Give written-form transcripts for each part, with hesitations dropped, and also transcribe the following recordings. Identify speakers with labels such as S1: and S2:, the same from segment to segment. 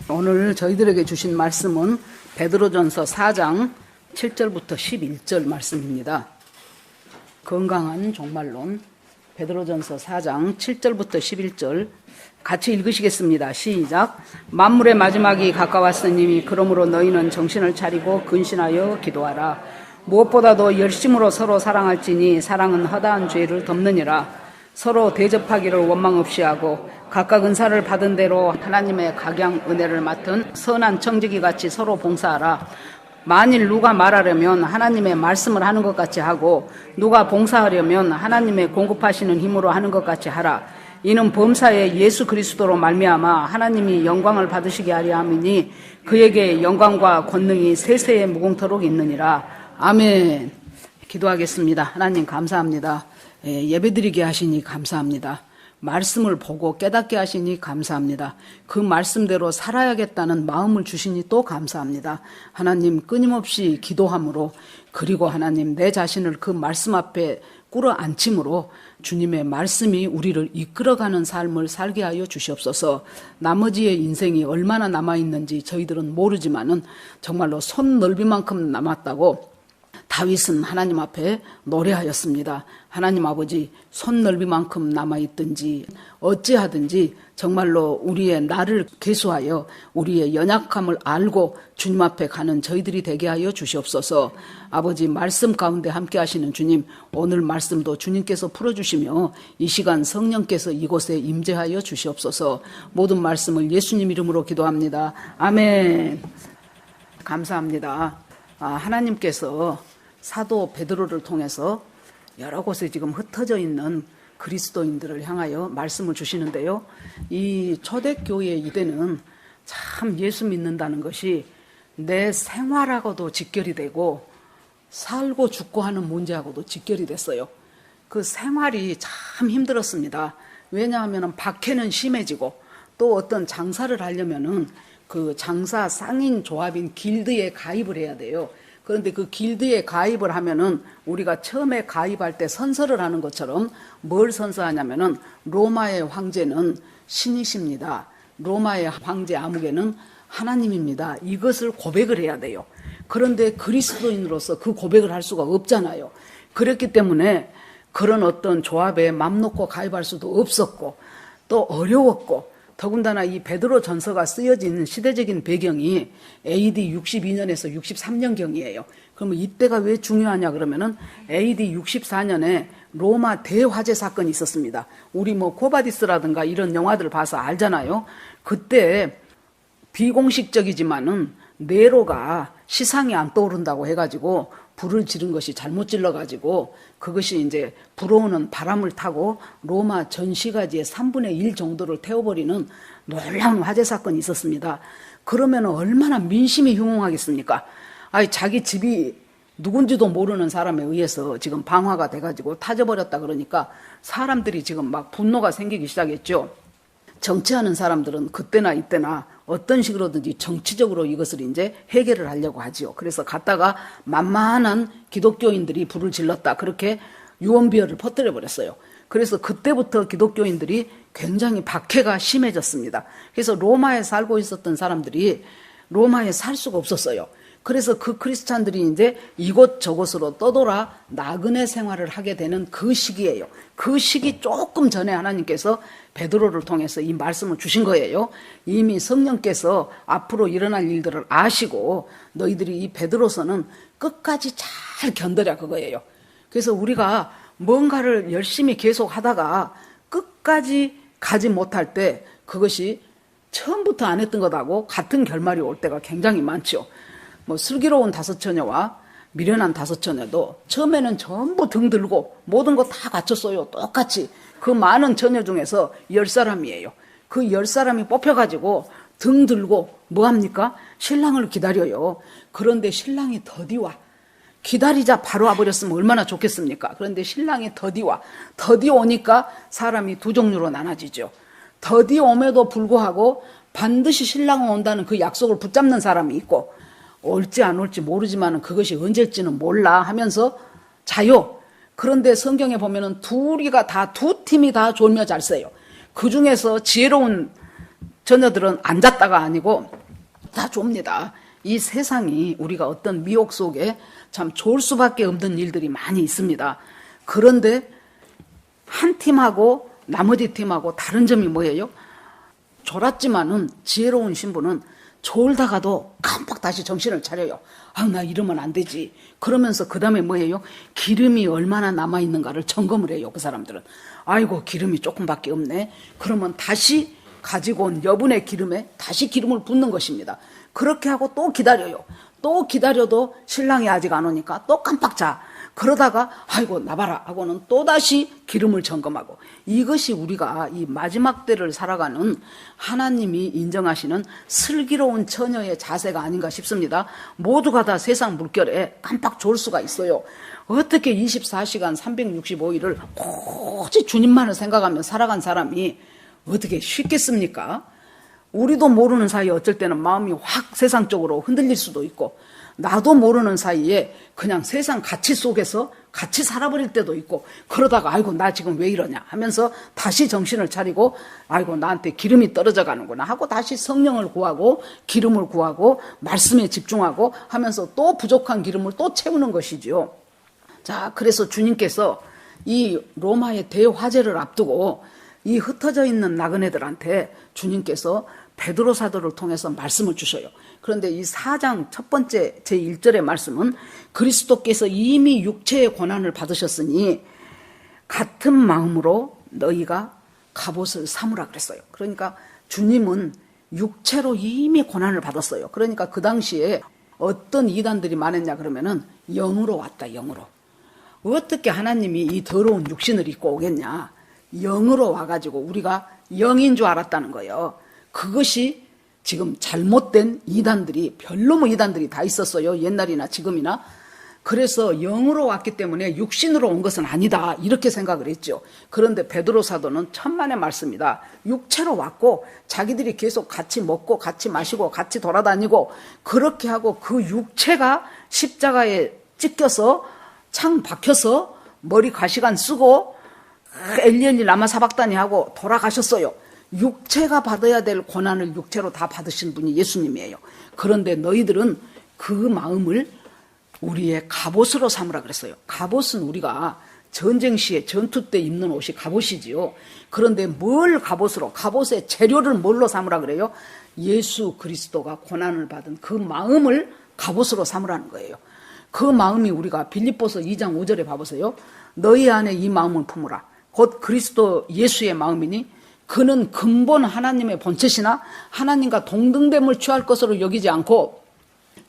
S1: 오늘 저희들에게 주신 말씀은 베드로전서 4장 7절부터 11절 말씀입니다. 건강한 종말론 베드로전서 4장 7절부터 11절 같이 읽으시겠습니다. 시작. 만물의 마지막이 가까웠으니 그러므로 너희는 정신을 차리고 근신하여 기도하라. 무엇보다도 열심으로 서로 사랑할지니 사랑은 허다한 죄를 덮느니라. 서로 대접하기를 원망 없이 하고 각각 은사를 받은 대로 하나님의 각양 은혜를 맡은 선한 청지기 같이 서로 봉사하라. 만일 누가 말하려면 하나님의 말씀을 하는 것 같이 하고 누가 봉사하려면 하나님의 공급하시는 힘으로 하는 것 같이 하라. 이는 범사에 예수 그리스도로 말미암아 하나님이 영광을 받으시게 하려 함이니 그에게 영광과 권능이 세세에 무궁토록 있느니라. 아멘. 기도하겠습니다. 하나님 감사합니다. 예배드리게 하시니 감사합니다. 말씀을 보고 깨닫게 하시니 감사합니다. 그 말씀대로 살아야겠다는 마음을 주시니 또 감사합니다. 하나님 끊임없이 기도함으로 그리고 하나님 내 자신을 그 말씀 앞에 꿇어앉힘으로 주님의 말씀이 우리를 이끌어가는 삶을 살게 하여 주시옵소서. 나머지의 인생이 얼마나 남아있는지 저희들은 모르지만은 정말로 손 넓이만큼 남았다고 다윗은 하나님 앞에 노래하였습니다. 하나님 아버지, 손 넓이만큼 남아있든지 어찌하든지 정말로 우리의 나를 계수하여 우리의 연약함을 알고 주님 앞에 가는 저희들이 되게 하여 주시옵소서. 아버지, 말씀 가운데 함께 하시는 주님, 오늘 말씀도 주님께서 풀어주시며 이 시간 성령께서 이곳에 임재하여 주시옵소서. 모든 말씀을 예수님 이름으로 기도합니다. 아멘. 감사합니다. 하나님께서 사도 베드로를 통해서 여러 곳에 지금 흩어져 있는 그리스도인들을 향하여 말씀을 주시는데요. 이 초대교회 이대는 참 예수 믿는다는 것이 내 생활하고도 직결이 되고 살고 죽고 하는 문제하고도 직결이 됐어요. 그 생활이 참 힘들었습니다. 왜냐하면 박해는 심해지고 또 어떤 장사를 하려면은 그 장사 상인 조합인 길드에 가입을 해야 돼요. 그런데 그 길드에 가입을 하면은 우리가 처음에 가입할 때 선서를 하는 것처럼 뭘 선서하냐면은 로마의 황제는 신이십니다. 로마의 황제 아무개는 하나님입니다. 이것을 고백을 해야 돼요. 그런데 그리스도인으로서 그 고백을 할 수가 없잖아요. 그렇기 때문에 그런 어떤 조합에 맘 놓고 가입할 수도 없었고 또 어려웠고 더군다나 이 베드로 전서가 쓰여진 시대적인 배경이 AD 62년에서 63년경이에요. 그러면 이때가 왜 중요하냐 그러면은 AD 64년에 로마 대화재 사건이 있었습니다. 우리 뭐 코바디스라든가 이런 영화들 봐서 알잖아요. 그때 비공식적이지만은 네로가 시상이 안 떠오른다고 해가지고 불을 지른 것이 잘못 질러가지고 그것이 이제 불어오는 바람을 타고 로마 전시가지의 3분의 1 정도를 태워버리는 놀라운 화재 사건이 있었습니다. 그러면 얼마나 민심이 흉흉하겠습니까? 자기 집이 누군지도 모르는 사람에 의해서 지금 방화가 돼가지고 타져버렸다 그러니까 사람들이 지금 막 분노가 생기기 시작했죠. 정치하는 사람들은 그때나 이때나 어떤 식으로든지 정치적으로 이것을 이제 해결을 하려고 하지요. 그래서 갔다가 만만한 기독교인들이 불을 질렀다. 그렇게 유언비어를 퍼뜨려 버렸어요. 그래서 그때부터 기독교인들이 굉장히 박해가 심해졌습니다. 그래서 로마에 살고 있었던 사람들이 로마에 살 수가 없었어요. 그래서 그 크리스찬들이 이제 이곳저곳으로 떠돌아 나그네 생활을 하게 되는 그 시기예요. 그 시기 조금 전에 하나님께서 베드로를 통해서 이 말씀을 주신 거예요. 이미 성령께서 앞으로 일어날 일들을 아시고 너희들이 이 베드로서는 끝까지 잘 견뎌라 그거예요. 그래서 우리가 뭔가를 열심히 계속 하다가 끝까지 가지 못할 때 그것이 처음부터 안 했던 것하고 같은 결말이 올 때가 굉장히 많죠. 뭐 슬기로운 다섯 처녀와 미련한 다섯 처녀도 처음에는 전부 등 들고 모든 거 다 갖췄어요. 똑같이. 그 많은 처녀 중에서 10사람이에요. 그 10사람이 뽑혀가지고 등 들고 뭐합니까? 신랑을 기다려요. 그런데 신랑이 더디 와. 기다리자 바로 와버렸으면 얼마나 좋겠습니까? 그런데 신랑이 더디 와. 더디 오니까 사람이 두 종류로 나눠지죠. 더디 옴에도 불구하고 반드시 신랑은 온다는 그 약속을 붙잡는 사람이 있고 올지 안 올지 모르지만 그것이 언제일지는 몰라 하면서 자요. 그런데 성경에 보면은 두 팀이 다 졸며 잘 써요. 그 중에서 지혜로운 저녀들은 앉았다가 아니고 다 좁니다. 이 세상이 우리가 어떤 미혹 속에 참 좋을 수밖에 없는 일들이 많이 있습니다. 그런데 한 팀하고 나머지 팀하고 다른 점이 뭐예요? 졸았지만은 지혜로운 신부는 졸다가도 깜빡 다시 정신을 차려요. 아, 나 이러면 안 되지. 그러면서 그 다음에 뭐예요? 기름이 얼마나 남아있는가를 점검을 해요. 그 사람들은. 아이고, 기름이 조금밖에 없네. 그러면 다시 가지고 온 여분의 기름에 다시 기름을 붓는 것입니다. 그렇게 하고 또 기다려요. 또 기다려도 신랑이 아직 안 오니까 또 깜빡 자. 그러다가 아이고 나봐라 하고는 또다시 기름을 점검하고, 이것이 우리가 이 마지막 때를 살아가는 하나님이 인정하시는 슬기로운 처녀의 자세가 아닌가 싶습니다. 모두가 다 세상 물결에 깜빡 졸 수가 있어요. 어떻게 24시간 365일을 오직 주님만을 생각하며 살아간 사람이 어떻게 쉽겠습니까? 우리도 모르는 사이에 어쩔 때는 마음이 확 세상 쪽으로 흔들릴 수도 있고, 나도 모르는 사이에 그냥 세상 가치 속에서 같이 살아버릴 때도 있고, 그러다가 아이고 나 지금 왜 이러냐 하면서 다시 정신을 차리고 아이고 나한테 기름이 떨어져 가는구나 하고 다시 성령을 구하고 기름을 구하고 말씀에 집중하고 하면서 또 부족한 기름을 또 채우는 것이지요. 자, 그래서 주님께서 이 로마의 대화재를 앞두고 이 흩어져 있는 나그네들한테 주님께서 베드로 사도를 통해서 말씀을 주셔요. 그런데 이 4장 첫 번째 제1절의 말씀은 그리스도께서 이미 육체의 고난을 받으셨으니 같은 마음으로 너희가 갑옷을 삼으라 그랬어요. 그러니까 주님은 육체로 이미 고난을 받았어요. 그러니까 그 당시에 어떤 이단들이 많았냐 그러면은 영으로 왔다, 영으로. 어떻게 하나님이 이 더러운 육신을 입고 오겠냐. 영으로 와가지고 우리가 영인 줄 알았다는 거예요. 그것이 지금 잘못된 이단들이, 별놈의 이단들이 다 있었어요. 옛날이나 지금이나. 그래서 영으로 왔기 때문에 육신으로 온 것은 아니다, 이렇게 생각을 했죠. 그런데 베드로 사도는 천만의 말씀이다. 육체로 왔고 자기들이 계속 같이 먹고 같이 마시고 같이 돌아다니고 그렇게 하고 그 육체가 십자가에 찢겨서 창 박혀서 머리 가시관 쓰고 엘리엘리 라마 사박다니 하고 돌아가셨어요. 육체가 받아야 될 고난을 육체로 다 받으신 분이 예수님이에요. 그런데 너희들은 그 마음을 우리의 갑옷으로 삼으라 그랬어요. 갑옷은 우리가 전쟁 시에 전투 때 입는 옷이 갑옷이지요. 그런데 뭘 갑옷으로, 갑옷의 재료를 뭘로 삼으라 그래요? 예수 그리스도가 고난을 받은 그 마음을 갑옷으로 삼으라는 거예요. 그 마음이 우리가 빌립보서 2장 5절에 봐보세요. 너희 안에 이 마음을 품으라. 곧 그리스도 예수의 마음이니 그는 근본 하나님의 본체시나 하나님과 동등됨을 취할 것으로 여기지 않고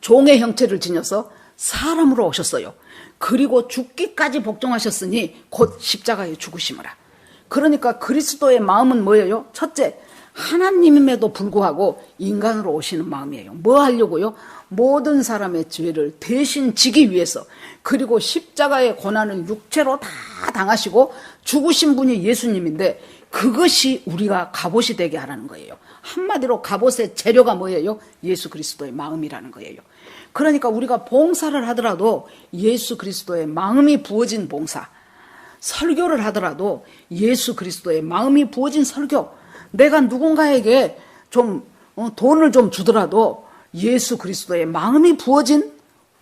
S1: 종의 형체를 지녀서 사람으로 오셨어요. 그리고 죽기까지 복종하셨으니 곧 십자가에 죽으심이라. 그러니까 그리스도의 마음은 뭐예요? 첫째, 하나님임에도 불구하고 인간으로 오시는 마음이에요. 뭐 하려고요? 모든 사람의 죄를 대신 지기 위해서, 그리고 십자가의 고난을 육체로 다 당하시고 죽으신 분이 예수님인데 그것이 우리가 갑옷이 되게 하라는 거예요. 한마디로 갑옷의 재료가 뭐예요? 예수 그리스도의 마음이라는 거예요. 그러니까 우리가 봉사를 하더라도 예수 그리스도의 마음이 부어진 봉사, 설교를 하더라도 예수 그리스도의 마음이 부어진 설교, 내가 누군가에게 좀 돈을 좀 주더라도 예수 그리스도의 마음이 부어진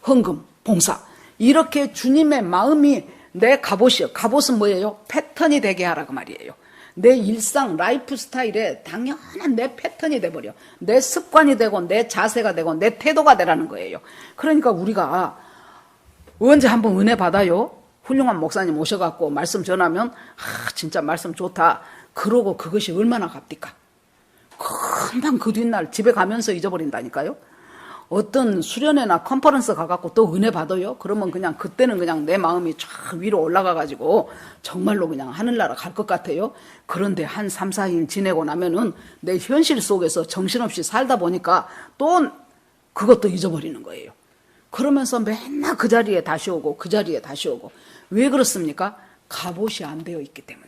S1: 헌금, 봉사, 이렇게 주님의 마음이 내 갑옷이요. 갑옷은 뭐예요? 패턴이 되게 하라고 말이에요. 내 일상 라이프 스타일에 당연한 내 패턴이 돼버려. 내 습관이 되고 내 자세가 되고 내 태도가 되라는 거예요. 그러니까 우리가 언제 한번 은혜 받아요? 훌륭한 목사님 오셔갖고 말씀 전하면 진짜 말씀 좋다. 그러고 그것이 얼마나 값디까? 금방 그 뒷날 집에 가면서 잊어버린다니까요. 어떤 수련회나 컨퍼런스 가갖고 또 은혜 받아요? 그러면 그냥 그때는 그냥 내 마음이 쫙 위로 올라가가지고 정말로 그냥 하늘나라 갈 것 같아요. 그런데 한 3, 4일 지내고 나면은 내 현실 속에서 정신없이 살다 보니까 또 그것도 잊어버리는 거예요. 그러면서 맨날 그 자리에 다시 오고 그 자리에 다시 오고. 왜 그렇습니까? 갑옷이 안 되어 있기 때문에.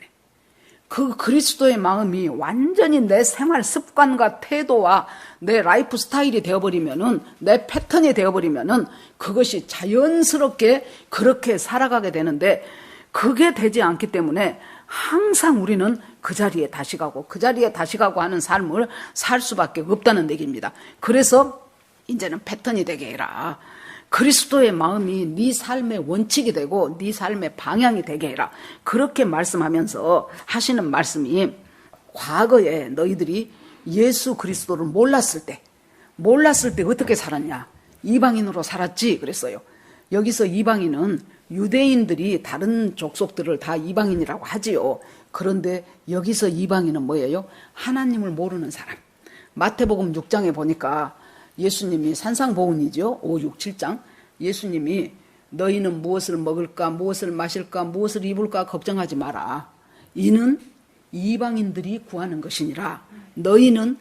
S1: 그 그리스도의 마음이 완전히 내 생활 습관과 태도와 내 라이프 스타일이 되어버리면은, 내 패턴이 되어버리면은 그것이 자연스럽게 그렇게 살아가게 되는데, 그게 되지 않기 때문에 항상 우리는 그 자리에 다시 가고 그 자리에 다시 가고 하는 삶을 살 수밖에 없다는 얘기입니다. 그래서 이제는 패턴이 되게 해라. 그리스도의 마음이 네 삶의 원칙이 되고 네 삶의 방향이 되게 해라. 그렇게 말씀하면서 하시는 말씀이, 과거에 너희들이 예수 그리스도를 몰랐을 때 어떻게 살았냐? 이방인으로 살았지 그랬어요. 여기서 이방인은 유대인들이 다른 족속들을 다 이방인이라고 하지요. 그런데 여기서 이방인은 뭐예요? 하나님을 모르는 사람. 마태복음 6장에 보니까 예수님이 산상보훈이죠. 5, 6, 7장. 예수님이 너희는 무엇을 먹을까, 무엇을 마실까, 무엇을 입을까 걱정하지 마라. 이는 이방인들이 구하는 것이니라. 너희는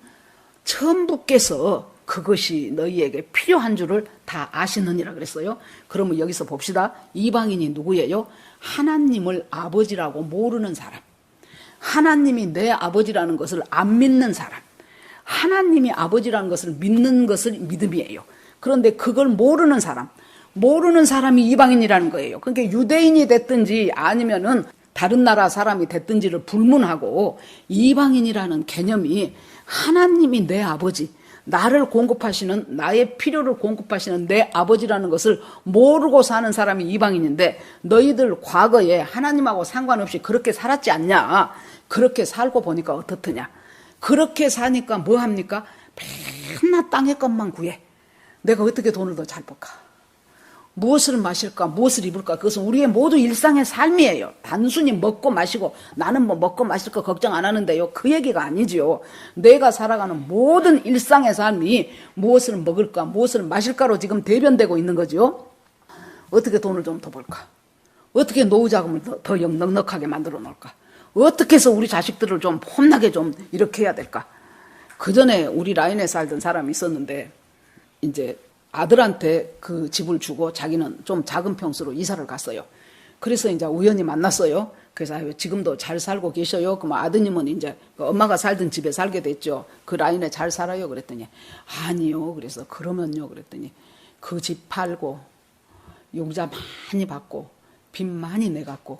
S1: 천부께서 그것이 너희에게 필요한 줄을 다 아시느니라 그랬어요. 그러면 여기서 봅시다. 이방인이 누구예요? 하나님을 아버지라고 모르는 사람. 하나님이 내 아버지라는 것을 안 믿는 사람. 하나님이 아버지라는 것을 믿는 것을 믿음이에요. 그런데 그걸 모르는 사람이 이방인이라는 거예요. 그러니까 유대인이 됐든지 아니면은 다른 나라 사람이 됐든지를 불문하고, 이방인이라는 개념이 하나님이 내 아버지, 나를 공급하시는, 나의 필요를 공급하시는 내 아버지라는 것을 모르고 사는 사람이 이방인인데, 너희들 과거에 하나님하고 상관없이 그렇게 살았지 않냐? 그렇게 살고 보니까 어떻더냐? 그렇게 사니까 뭐 합니까? 맨날 땅의 것만 구해. 내가 어떻게 돈을 더 잘 벌까? 무엇을 마실까? 무엇을 입을까? 그것은 우리의 모두 일상의 삶이에요. 단순히 먹고 마시고 나는 뭐 먹고 마실 거 걱정 안 하는데요. 그 얘기가 아니지요. 내가 살아가는 모든 일상의 삶이 무엇을 먹을까? 무엇을 마실까로 지금 대변되고 있는 거죠. 어떻게 돈을 좀 더 벌까? 어떻게 노후 자금을 더 넉넉하게 만들어 놓을까? 어떻게 해서 우리 자식들을 좀 폼나게 좀 이렇게 해야 될까? 그 전에 우리 라인에 살던 사람이 있었는데, 이제 아들한테 그 집을 주고 자기는 좀 작은 평수로 이사를 갔어요. 그래서 이제 우연히 만났어요. 그래서 지금도 잘 살고 계셔요? 그럼 아드님은 이제 엄마가 살던 집에 살게 됐죠. 그 라인에 잘 살아요? 그랬더니 아니요. 그래서 그러면요. 그랬더니 그 집 팔고 용자 많이 받고 빚 많이 내갖고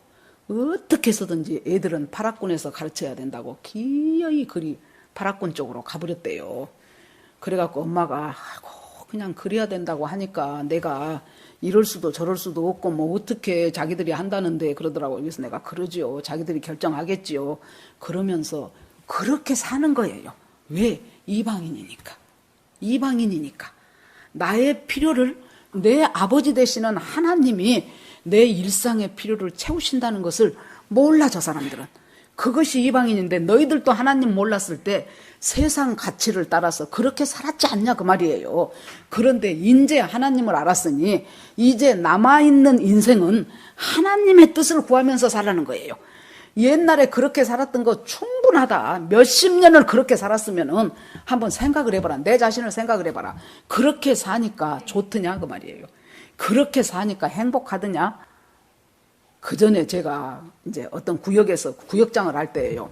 S1: 어떻게 해서든지 애들은 파락군에서 가르쳐야 된다고 기어이 그리 파락군 쪽으로 가버렸대요. 그래갖고 엄마가 그냥 그래야 된다고 하니까 내가 이럴 수도 저럴 수도 없고 뭐 어떻게 자기들이 한다는데 그러더라고요. 그래서 내가 그러지요. 자기들이 결정하겠지요. 그러면서 그렇게 사는 거예요. 왜? 이방인이니까. 나의 필요를 내 아버지 되시는 하나님이 내 일상의 필요를 채우신다는 것을 몰라, 저 사람들은. 그것이 이방인인데 너희들도 하나님 몰랐을 때 세상 가치를 따라서 그렇게 살았지 않냐 그 말이에요. 그런데 이제 하나님을 알았으니 이제 남아있는 인생은 하나님의 뜻을 구하면서 살라는 거예요. 옛날에 그렇게 살았던 거 충분하다. 몇십 년을 그렇게 살았으면은 한번 생각을 해봐라. 내 자신을 생각을 해봐라. 그렇게 사니까 좋더냐 그 말이에요. 그렇게 사니까 행복하더냐. 그 전에 제가 이제 어떤 구역에서 구역장을 할 때예요.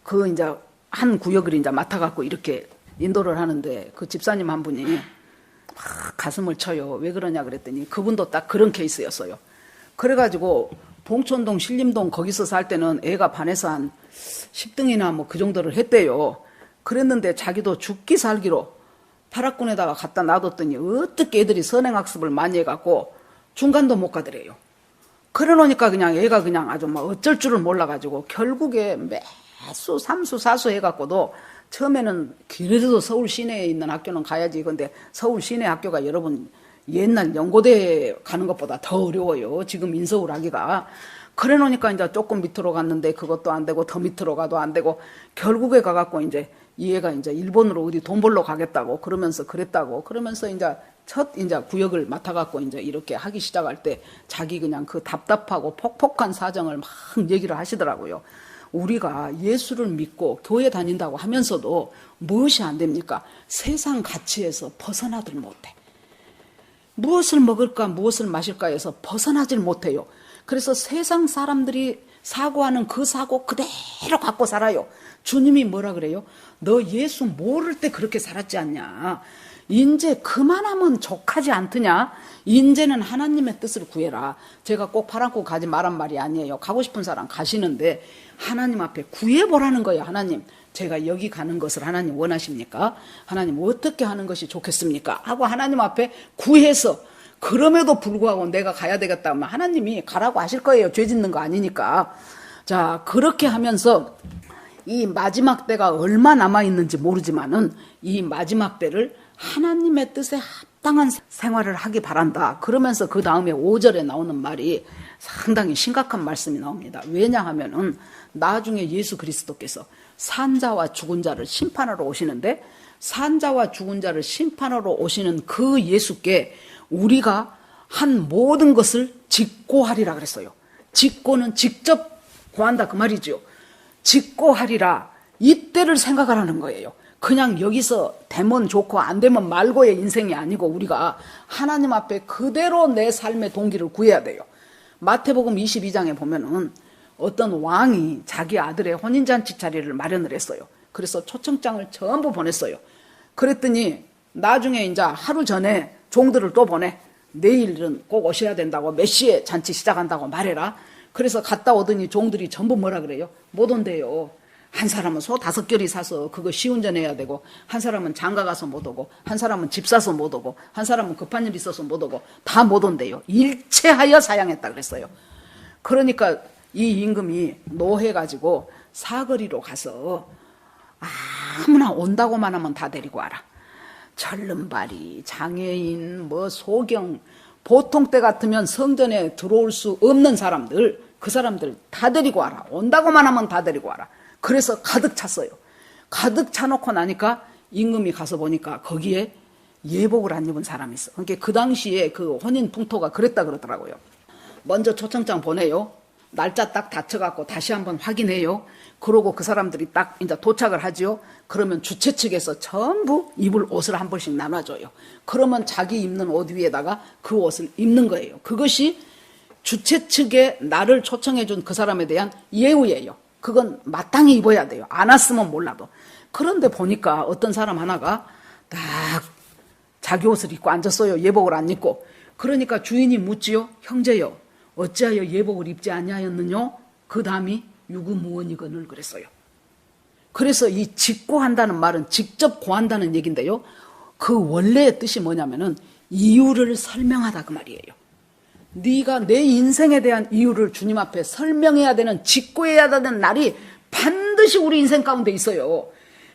S1: 그 이제 한 구역을 이제 맡아갖고 이렇게 인도를 하는데 그 집사님 한 분이 막 가슴을 쳐요. 왜 그러냐 그랬더니 그분도 딱 그런 케이스였어요. 그래가지고 봉천동, 신림동 거기서 살 때는 애가 반에서 한 10등이나 뭐 그 정도를 했대요. 그랬는데 자기도 죽기 살기로 파락군에다가 갖다 놔뒀더니 어떻게 애들이 선행학습을 많이 해갖고 중간도 못 가더래요. 그래 놓으니까 그냥 애가 그냥 아주 막 어쩔 줄을 몰라가지고 결국에 매수, 삼수, 사수 해갖고도 처음에는 그래도 서울 시내에 있는 학교는 가야지. 근데 서울 시내 학교가 여러분 옛날 연고대 가는 것보다 더 어려워요. 지금 인서울 하기가. 그래 놓으니까 이제 조금 밑으로 갔는데 그것도 안 되고 더 밑으로 가도 안 되고 결국에 가갖고 이제 이 애가 이제 일본으로 어디 돈 벌러 가겠다고 그러면서 그랬다고 그러면서 이제 첫 이제 구역을 맡아갖고 이제 이렇게 하기 시작할 때 자기 그냥 그 답답하고 폭폭한 사정을 막 얘기를 하시더라고요. 우리가 예수를 믿고 교회 다닌다고 하면서도 무엇이 안 됩니까? 세상 가치에서 벗어나들 못해. 무엇을 먹을까 무엇을 마실까 해서 벗어나질 못해요. 그래서 세상 사람들이 사고하는 그 사고 그대로 갖고 살아요. 주님이 뭐라 그래요? 너 예수 모를 때 그렇게 살았지 않냐. 인제 그만하면 족하지 않더냐? 인제는 하나님의 뜻을 구해라. 제가 꼭 파랑고 가지 말란 말이 아니에요. 가고 싶은 사람 가시는데 하나님 앞에 구해보라는 거예요. 하나님, 제가 여기 가는 것을 하나님 원하십니까? 하나님 어떻게 하는 것이 좋겠습니까? 하고 하나님 앞에 구해서, 그럼에도 불구하고 내가 가야 되겠다 하면 하나님이 가라고 하실 거예요. 죄 짓는 거 아니니까. 자, 그렇게 하면서 이 마지막 때가 얼마 남아있는지 모르지만은 이 마지막 때를 하나님의 뜻에 합당한 생활을 하기 바란다. 그러면서 그 다음에 5절에 나오는 말이 상당히 심각한 말씀이 나옵니다. 왜냐하면은 나중에 예수 그리스도께서 산자와 죽은 자를 심판하러 오시는데, 산자와 죽은 자를 심판하러 오시는 그 예수께 우리가 한 모든 것을 직고하리라 그랬어요. 직고는 직접 고한다 그 말이죠. 직고하리라, 이때를 생각하라는 거예요. 그냥 여기서 되면 좋고 안 되면 말고의 인생이 아니고 우리가 하나님 앞에 그대로 내 삶의 동기를 구해야 돼요. 마태복음 22장에 보면은 어떤 왕이 자기 아들의 혼인잔치 자리를 마련을 했어요. 그래서 초청장을 전부 보냈어요. 그랬더니 나중에 이제 하루 전에 종들을 또 보내. 내일은 꼭 오셔야 된다고, 몇 시에 잔치 시작한다고 말해라. 그래서 갔다 오더니 종들이 전부 뭐라 그래요? 못 온대요. 한 사람은 소 5결이 사서 그거 시운전해야 되고, 한 사람은 장가 가서 못 오고, 한 사람은 집 사서 못 오고, 한 사람은 급한 일 있어서 못 오고, 다 못 온대요. 일체하여 사양했다 그랬어요. 그러니까 이 임금이 노해가지고 사거리로 가서 아무나 온다고만 하면 다 데리고 와라. 절름발이, 장애인, 소경, 보통 때 같으면 성전에 들어올 수 없는 사람들, 그 사람들 다 데리고 와라. 온다고만 하면 다 데리고 와라. 그래서 가득 찼어요. 가득 차놓고 나니까 임금이 가서 보니까 거기에 예복을 안 입은 사람이 있어. 그러니까 그 당시에 그 혼인 풍토가 그랬다 그러더라고요. 먼저 초청장 보내요. 날짜 딱 다쳐갖고 다시 한번 확인해요. 그러고 그 사람들이 딱 이제 도착을 하지요. 그러면 주최 측에서 전부 입을 옷을 한 벌씩 나눠줘요. 그러면 자기 입는 옷 위에다가 그 옷을 입는 거예요. 그것이 주최 측에 나를 초청해준 그 사람에 대한 예우예요. 그건 마땅히 입어야 돼요. 안 왔으면 몰라도. 그런데 보니까 어떤 사람 하나가 딱 자기 옷을 입고 앉았어요. 예복을 안 입고. 그러니까 주인이 묻지요. 형제여, 어찌하여 예복을 입지 아니하였느냐? 그 다음이 유구무원이거늘 그랬어요. 그래서 이 직고한다는 말은 직접 고한다는 얘기인데요. 그 원래의 뜻이 뭐냐면은 이유를 설명하다 그 말이에요. 네가 내 인생에 대한 이유를 주님 앞에 설명해야 되는, 직고해야 되는 날이 반드시 우리 인생 가운데 있어요.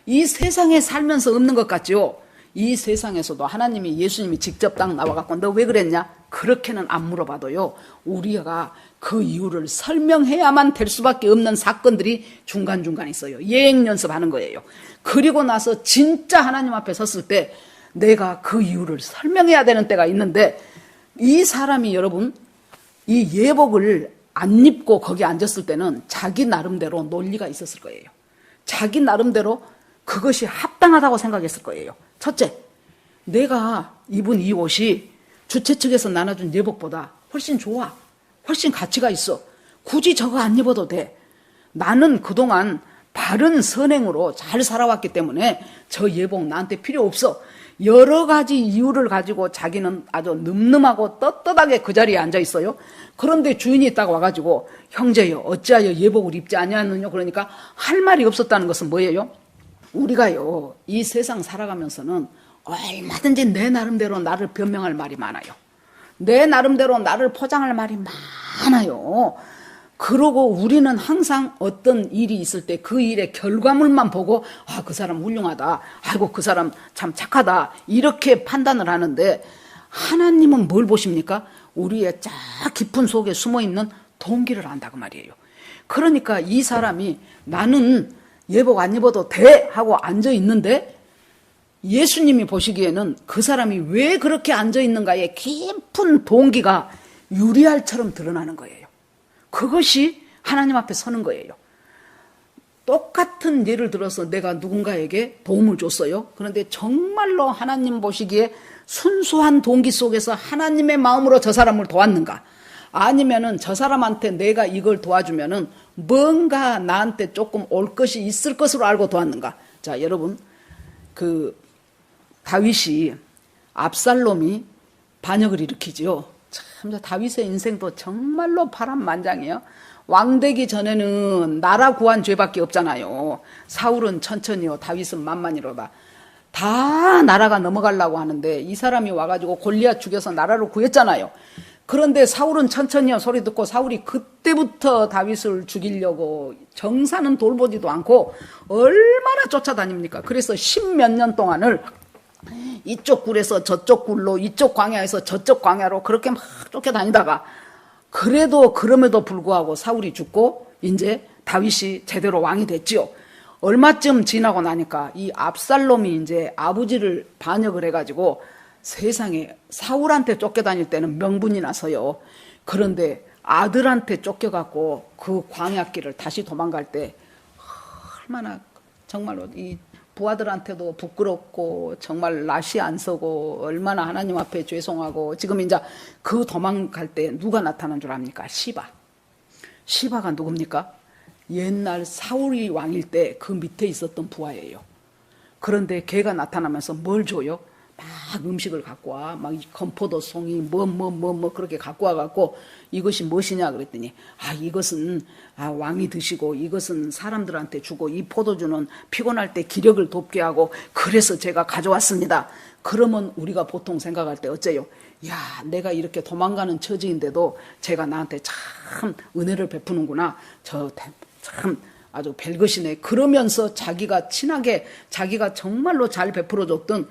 S1: 이 세상에 살면서 없는 것 같죠? 이 세상에서도 하나님이, 예수님이 직접 딱 나와갖고 너 왜 그랬냐? 그렇게는 안 물어봐도요, 우리가 그 이유를 설명해야만 될 수밖에 없는 사건들이 중간중간 있어요. 예행 연습하는 거예요. 그리고 나서 진짜 하나님 앞에 섰을 때 내가 그 이유를 설명해야 되는 때가 있는데, 이 사람이 여러분 이 예복을 안 입고 거기 앉았을 때는 자기 나름대로 논리가 있었을 거예요. 자기 나름대로 그것이 합당하다고 생각했을 거예요. 첫째, 내가 입은 이 옷이 주최 측에서 나눠준 예복보다 훨씬 좋아. 훨씬 가치가 있어. 굳이 저거 안 입어도 돼. 나는 그동안 바른 선행으로 잘 살아왔기 때문에 저 예복 나한테 필요 없어. 여러 가지 이유를 가지고 자기는 아주 늠름하고 떳떳하게 그 자리에 앉아 있어요. 그런데 주인이 딱 와가지고 형제여, 어찌하여 예복을 입지 아니하느냐? 그러니까 할 말이 없었다는 것은 뭐예요? 우리가요, 이 세상 살아가면서는 얼마든지 내 나름대로 나를 변명할 말이 많아요. 내 나름대로 나를 포장할 말이 많아요. 그러고 우리는 항상 어떤 일이 있을 때 그 일의 결과물만 보고 그 사람 훌륭하다, 아이고 그 사람 참 착하다, 이렇게 판단을 하는데, 하나님은 뭘 보십니까? 우리의 쫙 깊은 속에 숨어있는 동기를 안다고 말이에요. 그러니까 이 사람이 나는 예복 안 입어도 돼 하고 앉아있는데, 예수님이 보시기에는 그 사람이 왜 그렇게 앉아있는가의 깊은 동기가 유리알처럼 드러나는 거예요. 그것이 하나님 앞에 서는 거예요. 똑같은 예를 들어서 내가 누군가에게 도움을 줬어요. 그런데 정말로 하나님 보시기에 순수한 동기 속에서 하나님의 마음으로 저 사람을 도왔는가? 아니면은 저 사람한테 내가 이걸 도와주면은 뭔가 나한테 조금 올 것이 있을 것으로 알고 도왔는가? 자, 여러분, 다윗이 압살롬이 반역을 일으키지요. 참 다윗의 인생도 정말로 파란만장이에요. 왕되기 전에는 나라 구한 죄밖에 없잖아요. 사울은 천천히요, 다윗은 만만이로다. 다 나라가 넘어가려고 하는데 이 사람이 와가지고 골리앗 죽여서 나라를 구했잖아요. 그런데 사울은 천천히요 소리 듣고 사울이 그때부터 다윗을 죽이려고 정사는 돌보지도 않고 얼마나 쫓아다닙니까? 그래서 10몇 년 동안을 이쪽 굴에서 저쪽 굴로, 이쪽 광야에서 저쪽 광야로 그렇게 막 쫓겨다니다가 그럼에도 불구하고 사울이 죽고 이제 다윗이 제대로 왕이 됐지요. 얼마쯤 지나고 나니까 이 압살롬이 이제 아버지를 반역을 해가지고 세상에 사울한테 쫓겨다닐 때는 명분이 나서요. 그런데 아들한테 쫓겨갖고 그 광야길을 다시 도망갈 때 얼마나 정말로 이 부하들한테도 부끄럽고 정말 낯이 안 서고 얼마나 하나님 앞에 죄송하고 지금 이제 그 도망갈 때 누가 나타난 줄 압니까? 시바. 시바가 누굽니까? 옛날 사울이 왕일 때 그 밑에 있었던 부하예요. 그런데 걔가 나타나면서 뭘 줘요? 막 음식을 갖고 와. 막 건포도 송이 뭐 그렇게 갖고 와갖고 이것이 무엇이냐 그랬더니 이것은 왕이 드시고 이것은 사람들한테 주고 이 포도주는 피곤할 때 기력을 돋게 하고 그래서 제가 가져왔습니다. 그러면 우리가 보통 생각할 때 어째요? 야, 내가 이렇게 도망가는 처지인데도 제가 나한테 참 은혜를 베푸는구나. 참 아주 별것이네. 그러면서 자기가 친하게 자기가 정말로 잘 베풀어줬던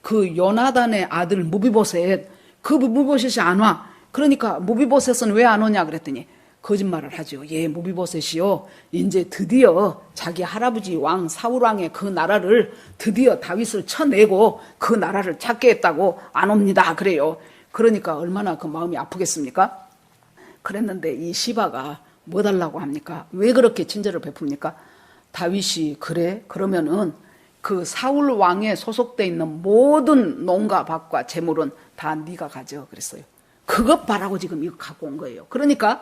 S1: 그 요나단의 아들 무비보셋, 그 무비보셋이 안 와. 그러니까 무비보셋은 왜 안 오냐 그랬더니 거짓말을 하죠. 예, 무비보셋이요, 이제 드디어 자기 할아버지 왕 사울왕의 그 나라를 드디어 다윗을 쳐내고 그 나라를 찾게 했다고 안 옵니다 그래요. 그러니까 얼마나 그 마음이 아프겠습니까? 그랬는데 이 시바가 뭐 달라고 합니까? 왜 그렇게 친절을 베풉니까? 다윗이 그러면은 그 사울 왕에 소속돼 있는 모든 농가 밭과 재물은 다 네가 가져 그랬어요. 그것 바라고 지금 이거 갖고 온 거예요. 그러니까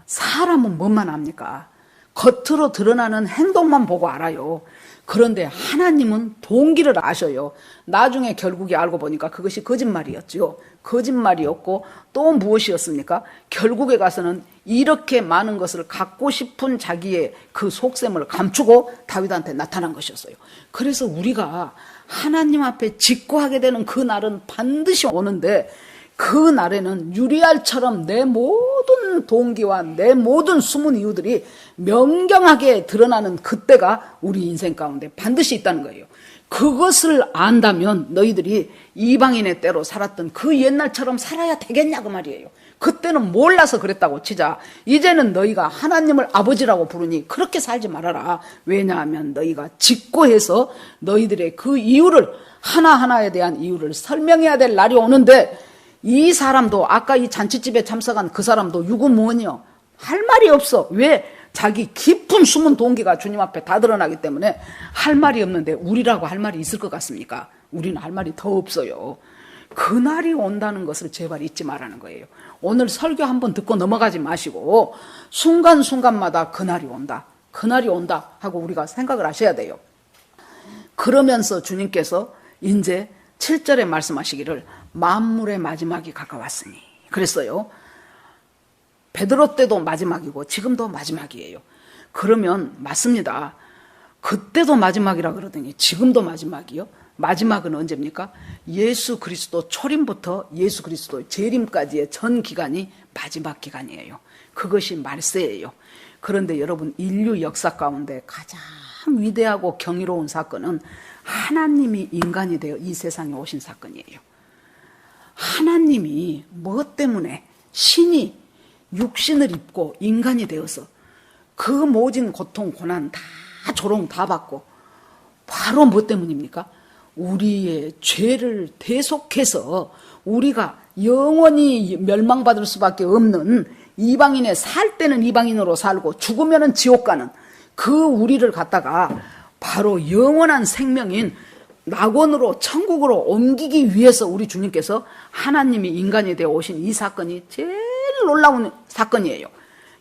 S1: 사람은 뭐만 합니까? 겉으로 드러나는 행동만 보고 알아요. 그런데 하나님은 동기를 아셔요. 나중에 결국에 알고 보니까 그것이 거짓말이었죠. 거짓말이었고 또 무엇이었습니까? 결국에 가서는 이렇게 많은 것을 갖고 싶은 자기의 그 속셈을 감추고 다윗한테 나타난 것이었어요. 그래서 우리가 하나님 앞에 직고하게 되는 그 날은 반드시 오는데 그 날에는 유리알처럼 내 모든 동기와 내 모든 숨은 이유들이 명경하게 드러나는 그때가 우리 인생 가운데 반드시 있다는 거예요. 그것을 안다면 너희들이 이방인의 때로 살았던 그 옛날처럼 살아야 되겠냐 그 말이에요. 그때는 몰라서 그랬다고 치자. 이제는 너희가 하나님을 아버지라고 부르니 그렇게 살지 말아라. 왜냐하면 너희가 직고해서 너희들의 그 이유를 하나하나에 대한 이유를 설명해야 될 날이 오는데 이 사람도 아까 이 잔치집에 참석한 그 사람도 유구무원이요. 할 말이 없어. 왜? 자기 깊은 숨은 동기가 주님 앞에 다 드러나기 때문에 할 말이 없는데 우리라고 할 말이 있을 것 같습니까? 우리는 할 말이 더 없어요. 그날이 온다는 것을 제발 잊지 말라는 거예요. 오늘 설교 한번 듣고 넘어가지 마시고 순간순간마다 그날이 온다. 그날이 온다 하고 우리가 생각을 하셔야 돼요. 그러면서 주님께서 이제 7절에 말씀하시기를 만물의 마지막이 가까웠으니 그랬어요. 베드로 때도 마지막이고 지금도 마지막이에요. 그러면 맞습니다. 그때도 마지막이라 그러더니 지금도 마지막이요? 마지막은 언제입니까? 예수 그리스도 초림부터 예수 그리스도 재림까지의 전 기간이 마지막 기간이에요. 그것이 말세예요. 그런데 여러분 인류 역사 가운데 가장 위대하고 경이로운 사건은 하나님이 인간이 되어 이 세상에 오신 사건이에요. 하나님이 무엇 때문에 신이 육신을 입고 인간이 되어서 그 모진 고통 고난 다 조롱 다 받고 바로 무엇 때문입니까? 우리의 죄를 대속해서 우리가 영원히 멸망받을 수밖에 없는 이방인의 살 때는 이방인으로 살고 죽으면은 지옥 가는 그 우리를 갖다가 바로 영원한 생명인 낙원으로 천국으로 옮기기 위해서 우리 주님께서 하나님이 인간이 되어 오신 이 사건이 제일 놀라운 사건이에요.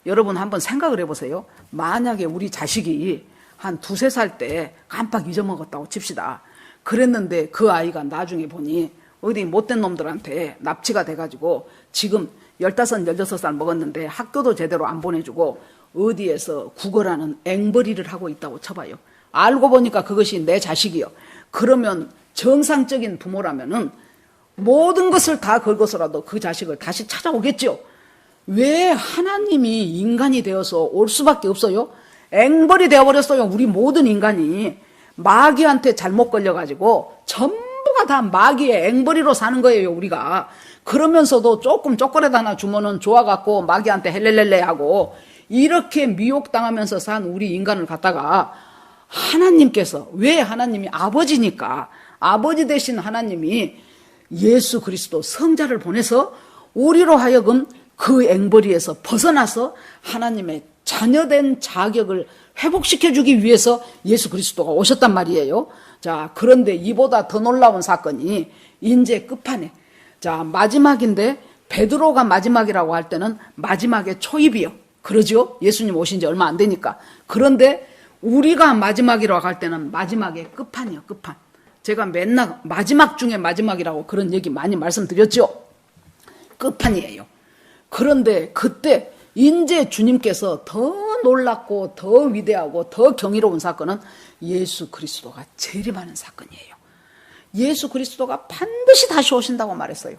S1: 여러분 한번 생각을 해보세요. 만약에 우리 자식이 한 2-3살 때 깜빡 잊어먹었다고 칩시다. 그랬는데 그 아이가 나중에 보니 어디 못된 놈들한테 납치가 돼가지고 지금 15, 16살 먹었는데 학교도 제대로 안 보내주고 어디에서 국어라는 앵벌이를 하고 있다고 쳐봐요. 알고 보니까 그것이 내 자식이요. 그러면 정상적인 부모라면은 모든 것을 다 걸고서라도 그 자식을 다시 찾아오겠죠. 왜 하나님이 인간이 되어서 올 수밖에 없어요? 앵벌이 되어버렸어요. 우리 모든 인간이 마귀한테 잘못 걸려가지고 전부가 다 마귀의 앵벌이로 사는 거예요, 우리가. 그러면서도 조금 초콜릿 하나 주면은 좋아갖고 마귀한테 헬렐렐레 하고 이렇게 미혹당하면서 산 우리 인간을 갖다가 하나님께서, 왜 하나님이 아버지니까, 아버지 되신 하나님이 예수 그리스도 성자를 보내서 우리로 하여금 그 앵벌이에서 벗어나서 하나님의 자녀된 자격을 회복시켜주기 위해서 예수 그리스도가 오셨단 말이에요. 자, 그런데 이보다 더 놀라운 사건이 이제 끝판에, 자, 마지막인데 베드로가 마지막이라고 할 때는 마지막의 초입이요. 그러죠? 예수님 오신 지 얼마 안 되니까. 그런데 우리가 마지막이라고 할 때는 마지막의 끝판이요, 끝판. 제가 맨날 마지막 중에 마지막이라고 그런 얘기 많이 말씀드렸죠? 끝판이에요. 그런데 그때 이제 주님께서 더 놀랍고 더 위대하고 더 경이로운 사건은 예수 그리스도가 재림하는 사건이에요. 예수 그리스도가 반드시 다시 오신다고 말했어요.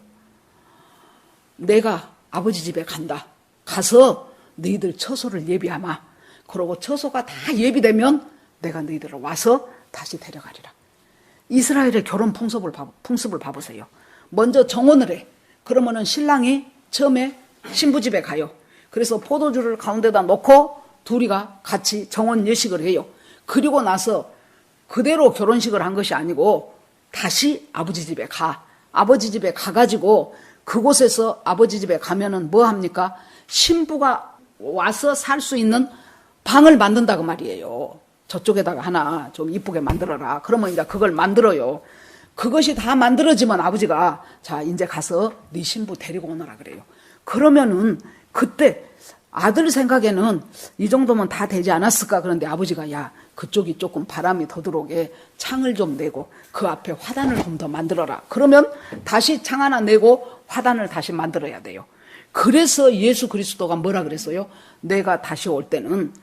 S1: 내가 아버지 집에 간다. 가서 너희들 처소를 예비하마. 그러고 처소가 다 예비되면 내가 너희들을 와서 다시 데려가리라. 이스라엘의 결혼 풍습을 봐보세요. 먼저 정혼을 해. 그러면은 신랑이 처음에 신부 집에 가요. 그래서 포도주를 가운데다 놓고 둘이가 같이 정혼 예식을 해요. 그리고 나서 그대로 결혼식을 한 것이 아니고 다시 아버지 집에 가. 아버지 집에 가가지고 그곳에서 아버지 집에 가면은 뭐 합니까? 신부가 와서 살 수 있는 방을 만든다고 말이에요. 저쪽에다가 하나 좀 이쁘게 만들어라. 그러면 이제 그걸 만들어요. 그것이 다 만들어지면 아버지가 자, 이제 가서 네 신부 데리고 오너라 그래요. 그러면은 그때 아들 생각에는 이 정도면 다 되지 않았을까? 그런데 아버지가 야, 그쪽이 조금 바람이 더 들어오게 창을 좀 내고 그 앞에 화단을 좀 더 만들어라. 그러면 다시 창 하나 내고 화단을 다시 만들어야 돼요. 그래서 예수 그리스도가 뭐라 그랬어요? 내가 다시 올 때는,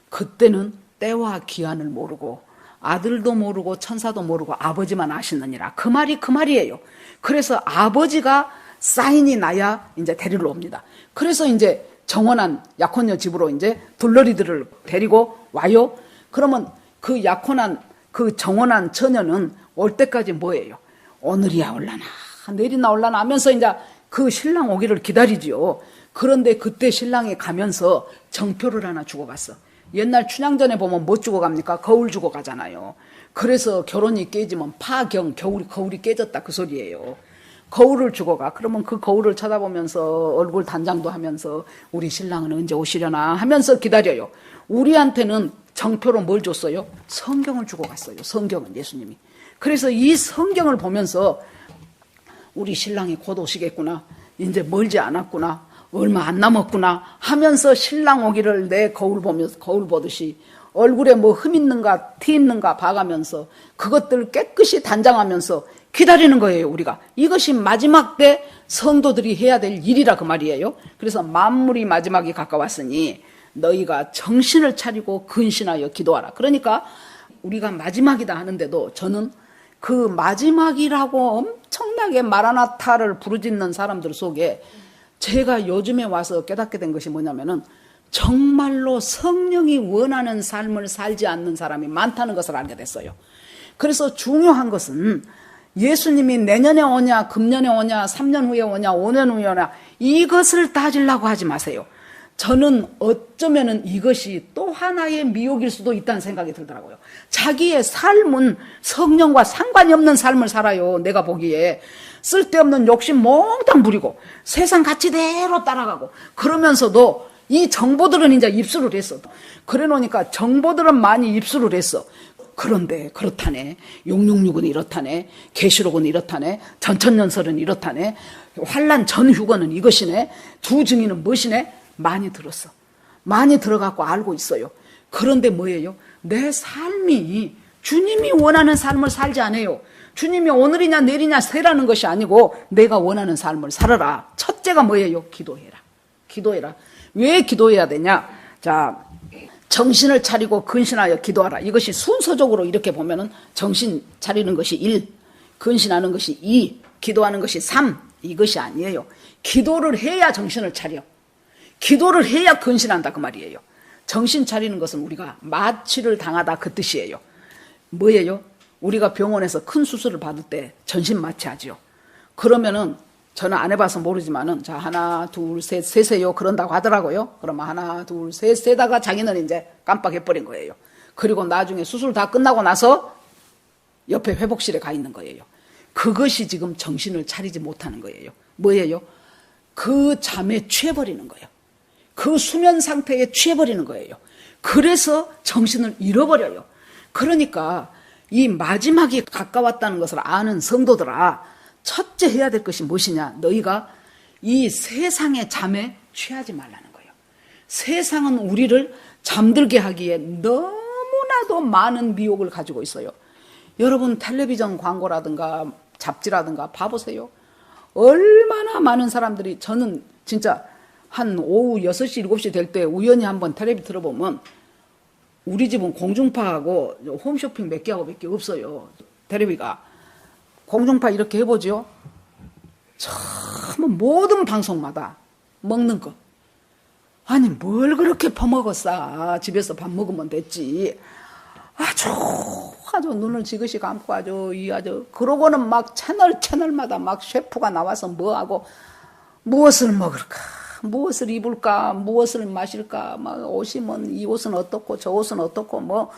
S1: 그때는 때와 기한을 모르고 아들도 모르고 천사도 모르고 아버지만 아시느니라. 그 말이 그 말이에요. 그래서 아버지가 사인이 나야 이제 데리러 옵니다. 그래서 이제 정혼한 약혼녀 집으로 이제 둘러리들을 데리고 와요. 그러면 그 약혼한 그 정혼한 처녀는 올 때까지 뭐예요? 오늘이야 올라나 내일이나 올라나 하면서 이제 그 신랑 오기를 기다리지요. 그런데 그때 신랑이 가면서 정표를 하나 주고 갔어. 옛날 춘향전에 보면 뭐 주고 갑니까? 거울 주고 가잖아요. 그래서 결혼이 깨지면 파경, 거울이 깨졌다 그 소리예요. 거울을 주고 가. 그러면 그 거울을 쳐다보면서 얼굴 단장도 하면서 우리 신랑은 언제 오시려나 하면서 기다려요. 우리한테는 정표로 뭘 줬어요? 성경을 주고 갔어요. 성경은 예수님이. 그래서 이 성경을 보면서 우리 신랑이 곧 오시겠구나. 이제 멀지 않았구나. 얼마 안 남았구나 하면서 신랑 오기를 내 거울 보면서 거울 보듯이 얼굴에 뭐 흠 있는가 티 있는가 봐가면서 그것들 깨끗이 단장하면서 기다리는 거예요. 우리가 이것이 마지막 때 성도들이 해야 될 일이라 그 말이에요. 그래서 만물이 마지막이 가까웠으니 너희가 정신을 차리고 근신하여 기도하라. 그러니까 우리가 마지막이다 하는데도 저는 그 마지막이라고 엄청나게 마라나타를 부르짖는 사람들 속에 제가 요즘에 와서 깨닫게 된 것이 뭐냐면은 정말로 성령이 원하는 삶을 살지 않는 사람이 많다는 것을 알게 됐어요. 그래서 중요한 것은 예수님이 내년에 오냐, 금년에 오냐, 3년 후에 오냐, 5년 후에 오냐 이것을 따지려고 하지 마세요. 저는 어쩌면은 이것이 또 하나의 미혹일 수도 있다는 생각이 들더라고요. 자기의 삶은 성령과 상관이 없는 삶을 살아요. 내가 보기에 쓸데없는 욕심 몽땅 부리고 세상 가치대로 따라가고 그러면서도 이 정보들은 이제 입수를 했어. 그래 놓으니까 정보들은 많이 입수를 했어. 그런데 그렇다네. 666은 이렇다네. 계시록은 이렇다네. 전천년설은 이렇다네. 환란 전휴거는 이것이네. 두 증인은 무엇이네. 많이 들었어. 많이 들어갖고 알고 있어요. 그런데 뭐예요? 내 삶이 주님이 원하는 삶을 살지 않아요. 주님이 오늘이냐 내일이냐 세라는 것이 아니고 내가 원하는 삶을 살아라. 첫째가 뭐예요? 기도해라. 기도해라. 왜 기도해야 되냐? 자, 정신을 차리고 근신하여 기도하라. 이것이 순서적으로 이렇게 보면은 정신 차리는 것이 1, 근신하는 것이 2, 기도하는 것이 3. 이것이 아니에요. 기도를 해야 정신을 차려. 기도를 해야 근신한다 그 말이에요. 정신 차리는 것은 우리가 마취를 당하다 그 뜻이에요. 뭐예요? 우리가 병원에서 큰 수술을 받을 때 전신 마취하지요. 그러면은 저는 안 해봐서 모르지만은 자 하나 둘 셋 세세요 그런다고 하더라고요. 그러면 하나 둘 셋 세다가 자기는 이제 깜빡해버린 거예요. 그리고 나중에 수술 다 끝나고 나서 옆에 회복실에 가 있는 거예요. 그것이 지금 정신을 차리지 못하는 거예요. 뭐예요? 그 잠에 취해버리는 거예요. 그 수면 상태에 취해버리는 거예요. 그래서 정신을 잃어버려요. 그러니까 이 마지막이 가까웠다는 것을 아는 성도들아, 첫째 해야 될 것이 무엇이냐? 너희가 이 세상의 잠에 취하지 말라는 거예요. 세상은 우리를 잠들게 하기에 너무나도 많은 미혹을 가지고 있어요. 여러분 텔레비전 광고라든가 잡지라든가 봐보세요. 얼마나 많은 사람들이, 저는 진짜 한 오후 6시, 7시 될 때 우연히 한번 텔레비 틀어보면 우리 집은 공중파하고 홈쇼핑 몇 개하고 몇 개 없어요. 텔레비가. 공중파 이렇게 해보죠. 참 모든 방송마다 먹는 거. 아니 뭘 그렇게 퍼먹었어. 집에서 밥 먹으면 됐지. 아주 눈을 지그시 감고 아주 그러고는 막 채널마다 막 셰프가 나와서 뭐하고 무엇을 먹을까, 무엇을 입을까, 무엇을 마실까, 막 옷이면 이 옷은 어떻고 저 옷은 어떻고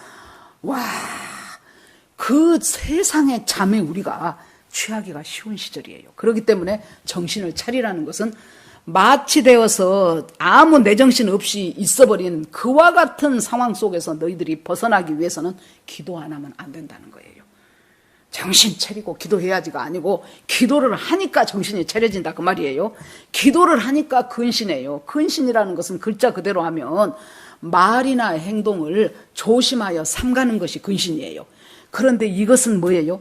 S1: 그 세상의 잠에 우리가 취하기가 쉬운 시절이에요. 그렇기 때문에 정신을 차리라는 것은 마취되어서 아무 내정신 없이 있어버린 그와 같은 상황 속에서 너희들이 벗어나기 위해서는 기도 안 하면 안 된다는 거예요. 정신 차리고 기도해야지가 아니고 기도를 하니까 정신이 차려진다 그 말이에요. 기도를 하니까 근신해요. 근신이라는 것은 글자 그대로 하면 말이나 행동을 조심하여 삼가는 것이 근신이에요. 그런데 이것은 뭐예요?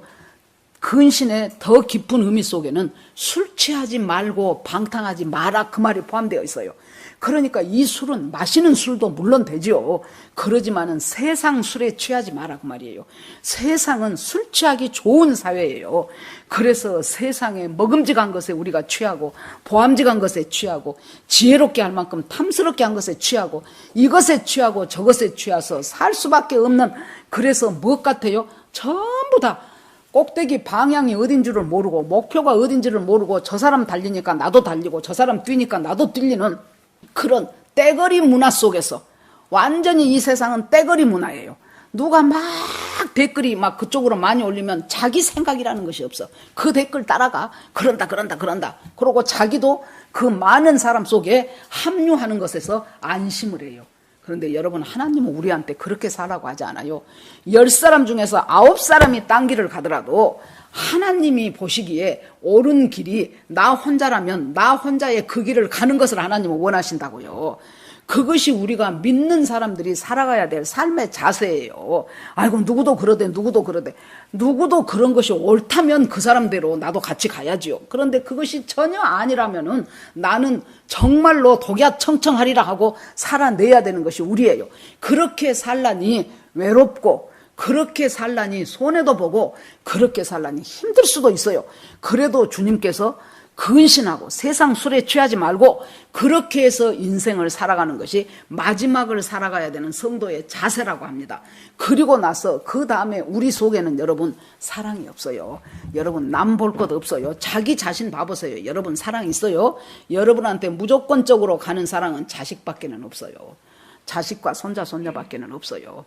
S1: 근신의 더 깊은 의미 속에는 술 취하지 말고 방탕하지 마라 그 말이 포함되어 있어요. 그러니까 이 술은 마시는 술도 물론 되지요. 그러지만은 세상 술에 취하지 마라 그 말이에요. 세상은 술 취하기 좋은 사회예요. 그래서 세상에 먹음직한 것에 우리가 취하고 보암직한 것에 취하고 지혜롭게 할 만큼 탐스럽게 한 것에 취하고 이것에 취하고 저것에 취해서 살 수밖에 없는, 그래서 무엇 같아요? 전부 다 꼭대기 방향이 어딘 줄을 모르고 목표가 어딘지를 모르고 저 사람 달리니까 나도 달리고 저 사람 뛰니까 나도 뛰는 그런 떼거리 문화 속에서, 완전히 이 세상은 떼거리 문화예요. 누가 막 댓글이 막 그쪽으로 많이 올리면 자기 생각이라는 것이 없어. 그 댓글 따라가. 그런다. 그러고 자기도 그 많은 사람 속에 합류하는 것에서 안심을 해요. 그런데 여러분, 하나님은 우리한테 그렇게 살라고 하지 않아요. 10사람 중에서 9사람이 딴 길을 가더라도 하나님이 보시기에 옳은 길이 나 혼자라면 나 혼자의 그 길을 가는 것을 하나님은 원하신다고요. 그것이 우리가 믿는 사람들이 살아가야 될 삶의 자세예요. 아이고 누구도 그러대. 누구도 그런 것이 옳다면 그 사람대로 나도 같이 가야지요. 그런데 그것이 전혀 아니라면은 나는 정말로 독야청청하리라 하고 살아내야 되는 것이 우리예요. 그렇게 살라니 외롭고, 그렇게 살라니 손해도 보고, 그렇게 살라니 힘들 수도 있어요. 그래도 주님께서 근신하고 세상 술에 취하지 말고 그렇게 해서 인생을 살아가는 것이 마지막을 살아가야 되는 성도의 자세라고 합니다. 그리고 나서 그 다음에 우리 속에는 여러분 사랑이 없어요. 여러분 남 볼 것 없어요. 자기 자신 봐보세요. 여러분 사랑 있어요? 여러분한테 무조건적으로 가는 사랑은 자식밖에는 없어요. 자식과 손자 손녀밖에는 없어요.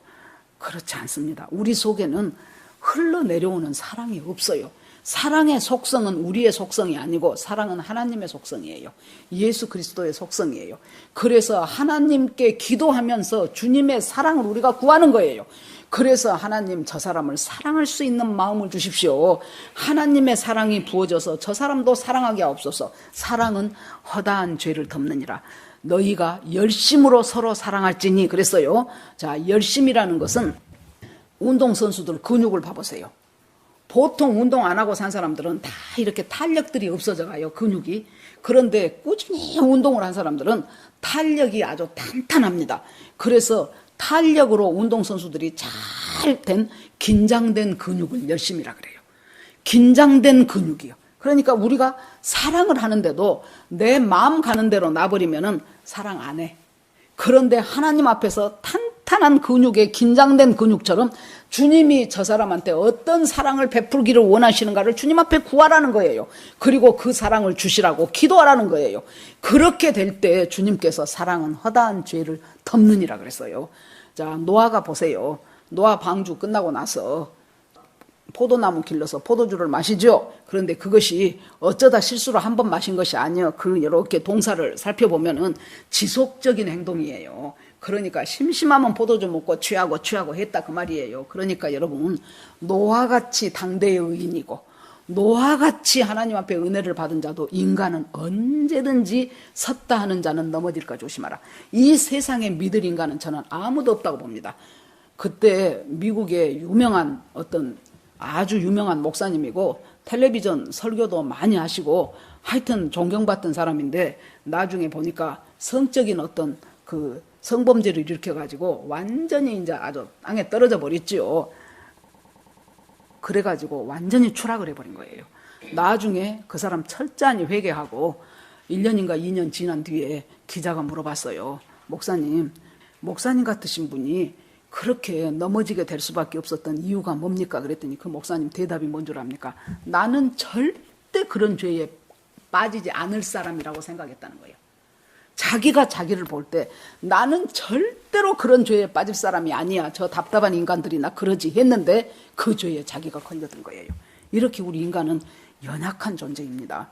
S1: 그렇지 않습니다. 우리 속에는 흘러내려오는 사랑이 없어요. 사랑의 속성은 우리의 속성이 아니고 사랑은 하나님의 속성이에요. 예수 그리스도의 속성이에요. 그래서 하나님께 기도하면서 주님의 사랑을 우리가 구하는 거예요. 그래서 하나님 저 사람을 사랑할 수 있는 마음을 주십시오. 하나님의 사랑이 부어져서 저 사람도 사랑하게 하옵소서. 사랑은 허다한 죄를 덮느니라. 너희가 열심으로 서로 사랑할지니 그랬어요. 자, 열심이라는 것은 운동선수들 근육을 봐보세요. 보통 운동 안 하고 산 사람들은 다 이렇게 탄력들이 없어져 가요, 근육이. 그런데 꾸준히 운동을 한 사람들은 탄력이 아주 탄탄합니다. 그래서 탄력으로 운동선수들이 잘 된 긴장된 근육을 열심히라 그래요. 긴장된 근육이요. 그러니까 우리가 사랑을 하는데도 내 마음 가는 대로 놔버리면은 사랑 안 해. 그런데 하나님 앞에서 탄탄한 근육에 긴장된 근육처럼 주님이 저 사람한테 어떤 사랑을 베풀기를 원하시는가를 주님 앞에 구하라는 거예요. 그리고 그 사랑을 주시라고 기도하라는 거예요. 그렇게 될 때 주님께서 사랑은 허다한 죄를 덮느니라 그랬어요. 자, 노아가 보세요. 노아 방주 끝나고 나서 포도나무 길러서 포도주를 마시죠. 그런데 그것이 어쩌다 실수로 한 번 마신 것이 아니에요. 그 이렇게 동사를 살펴보면은 지속적인 행동이에요. 그러니까 심심하면 포도주 먹고 취하고 했다 그 말이에요. 그러니까 여러분, 노아같이 당대의 의인이고 노아같이 하나님 앞에 은혜를 받은 자도 인간은 언제든지 섰다 하는 자는 넘어질까 조심하라. 이 세상에 믿을 인간은 저는 아무도 없다고 봅니다. 그때 미국의 유명한 어떤 아주 유명한 목사님이고 텔레비전 설교도 많이 하시고 하여튼 존경받던 사람인데 나중에 보니까 성적인 어떤 그 성범죄를 일으켜가지고 완전히 이제 아주 땅에 떨어져 버렸지요. 그래가지고 완전히 추락을 해버린 거예요. 나중에 그 사람 철저히 회개하고 1년인가 2년 지난 뒤에 기자가 물어봤어요. 목사님 같으신 분이 그렇게 넘어지게 될 수밖에 없었던 이유가 뭡니까? 그랬더니 그 목사님 대답이 뭔 줄 압니까? 나는 절대 그런 죄에 빠지지 않을 사람이라고 생각했다는 거예요. 자기가 자기를 볼 때 나는 절대로 그런 죄에 빠질 사람이 아니야. 저 답답한 인간들이 나 그러지 했는데 그 죄에 자기가 걸려든 거예요. 이렇게 우리 인간은 연약한 존재입니다.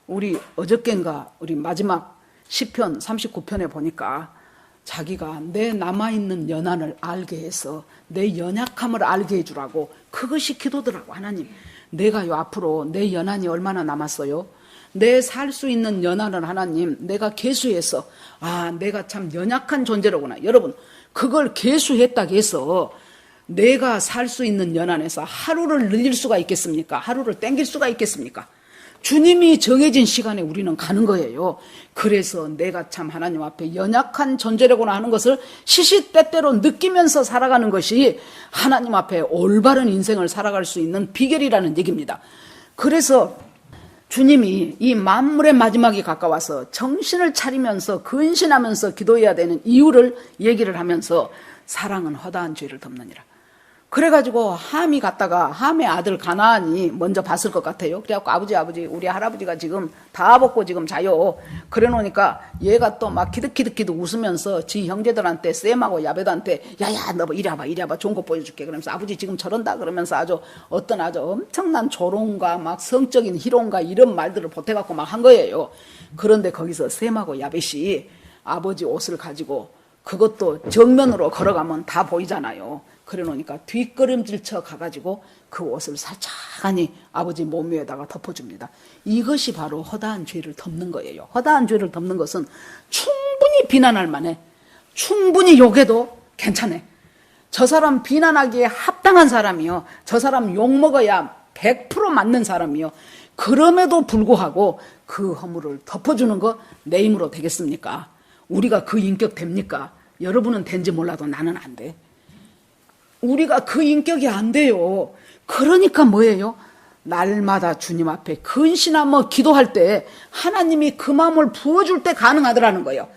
S1: 우리 어저께인가 우리 마지막 시편 39편에 보니까 자기가 내 남아있는 연한을 알게 해서 내 연약함을 알게 해주라고 그것이 기도더라고. 하나님, 내가요 앞으로 내 연한이 얼마나 남았어요? 내 살 수 있는 연한을 하나님 내가 계수해서 내가 참 연약한 존재로구나. 여러분, 그걸 계수했다고 해서 내가 살 수 있는 연한에서 하루를 늘릴 수가 있겠습니까? 하루를 땡길 수가 있겠습니까? 주님이 정해진 시간에 우리는 가는 거예요. 그래서 내가 참 하나님 앞에 연약한 존재라고나 하는 것을 시시때때로 느끼면서 살아가는 것이 하나님 앞에 올바른 인생을 살아갈 수 있는 비결이라는 얘기입니다. 그래서 주님이 이 만물의 마지막이 가까워서 정신을 차리면서 근신하면서 기도해야 되는 이유를 얘기를 하면서 사랑은 허다한 죄를 덮느니라. 그래가지고 함이 갔다가 함의 아들 가나안이 먼저 봤을 것 같아요. 그래갖고 아버지 우리 할아버지가 지금 다 벗고 지금 자요. 그래 놓으니까 얘가 또 막 키득키득 웃으면서 지 형제들한테 쌤하고 야베도한테 야야 너 이리 와봐 좋은 거 보여줄게. 그러면서 아버지 지금 저런다 그러면서 아주 엄청난 조롱과 막 성적인 희롱과 이런 말들을 보태갖고 막 한 거예요. 그런데 거기서 쌤하고 야벳이 아버지 옷을 가지고 그것도 정면으로 걸어가면 다 보이잖아요. 그래 놓으니까 뒷걸음질 쳐 가가지고 그 옷을 살짝하니 아버지 몸 위에다가 덮어줍니다. 이것이 바로 허다한 죄를 덮는 거예요. 허다한 죄를 덮는 것은 충분히 비난할 만해. 충분히 욕해도 괜찮아. 저 사람 비난하기에 합당한 사람이요. 저 사람 욕먹어야 100% 맞는 사람이요. 그럼에도 불구하고 그 허물을 덮어주는 거 내 힘으로 되겠습니까? 우리가 그 인격 됩니까? 여러분은 된지 몰라도 나는 안 돼. 우리가 그 인격이 안 돼요. 그러니까 뭐예요? 날마다 주님 앞에 근신하며 기도할 때 하나님이 그 마음을 부어줄 때 가능하더라는 거예요.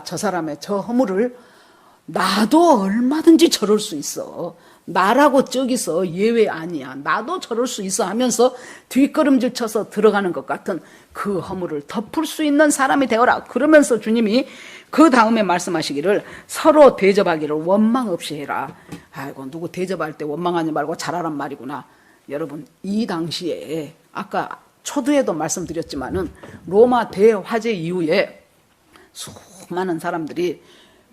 S1: 저 사람의 저 허물을 나도 얼마든지 저럴 수 있어. 나라고 저기서 예외 아니야. 나도 저럴 수 있어 하면서 뒷걸음질 쳐서 들어가는 것 같은 그 허물을 덮을 수 있는 사람이 되어라. 그러면서 주님이 그 다음에 말씀하시기를 서로 대접하기를 원망 없이 해라. 아이고 누구 대접할 때 원망하지 말고 잘하란 말이구나. 여러분 이 당시에 아까 초두에도 말씀드렸지만은 로마 대화재 이후에 수많은 사람들이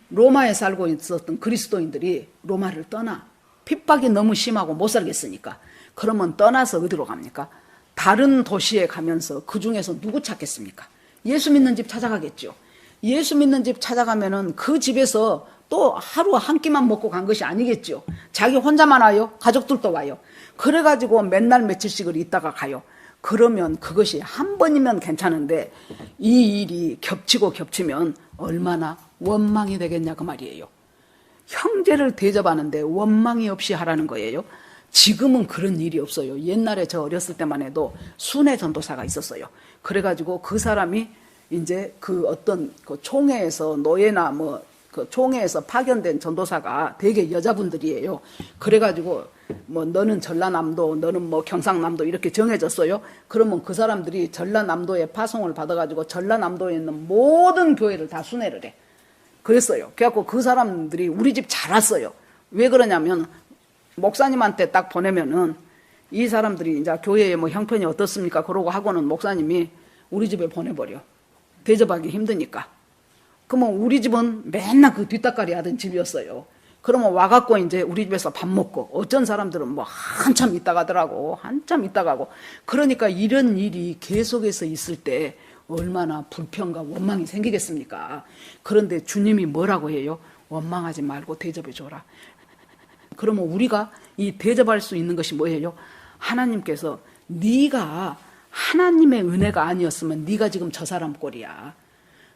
S1: 로마에 살고 있었던 그리스도인들이 로마를 떠나 핍박이 너무 심하고 못 살겠으니까 그러면 떠나서 어디로 갑니까? 다른 도시에 가면서 그 중에서 누구 찾겠습니까? 예수 믿는 집 찾아가겠죠. 예수 믿는 집 찾아가면은 그 집에서 또 하루 한 끼만 먹고 간 것이 아니겠죠. 자기 혼자만 와요? 가족들도 와요. 그래가지고 맨날 며칠씩을 있다가 가요. 그러면 그것이 한 번이면 괜찮은데 이 일이 겹치면 얼마나 원망이 되겠냐 그 말이에요. 형제를 대접하는데 원망이 없이 하라는 거예요. 지금은 그런 일이 없어요. 옛날에 저 어렸을 때만 해도 순회 전도사가 있었어요. 그래가지고 그 사람이 이제 그 어떤 그 총회에서 노예나 그 총회에서 파견된 전도사가 되게 여자분들이에요. 그래가지고 너는 전라남도, 너는 경상남도 이렇게 정해졌어요. 그러면 그 사람들이 전라남도에 파송을 받아가지고 전라남도에 있는 모든 교회를 다 순회를 해. 그랬어요. 그래갖고 그 사람들이 우리 집 잘 왔어요. 왜 그러냐면 목사님한테 딱 보내면은 이 사람들이 이제 교회의 형편이 어떻습니까? 그러고 하고는 목사님이 우리 집에 보내버려. 대접하기 힘드니까. 그러면 우리 집은 맨날 그 뒷담화리 하던 집이었어요. 그러면 와갖고 이제 우리 집에서 밥 먹고 어쩐 사람들은 한참 있다 가더라고. 한참 있다 가고. 그러니까 이런 일이 계속해서 있을 때 얼마나 불평과 원망이 생기겠습니까? 그런데 주님이 뭐라고 해요? 원망하지 말고 대접해 줘라. 그러면 우리가 이 대접할 수 있는 것이 뭐예요? 하나님께서 네가 하나님의 은혜가 아니었으면 네가 지금 저 사람 꼴이야.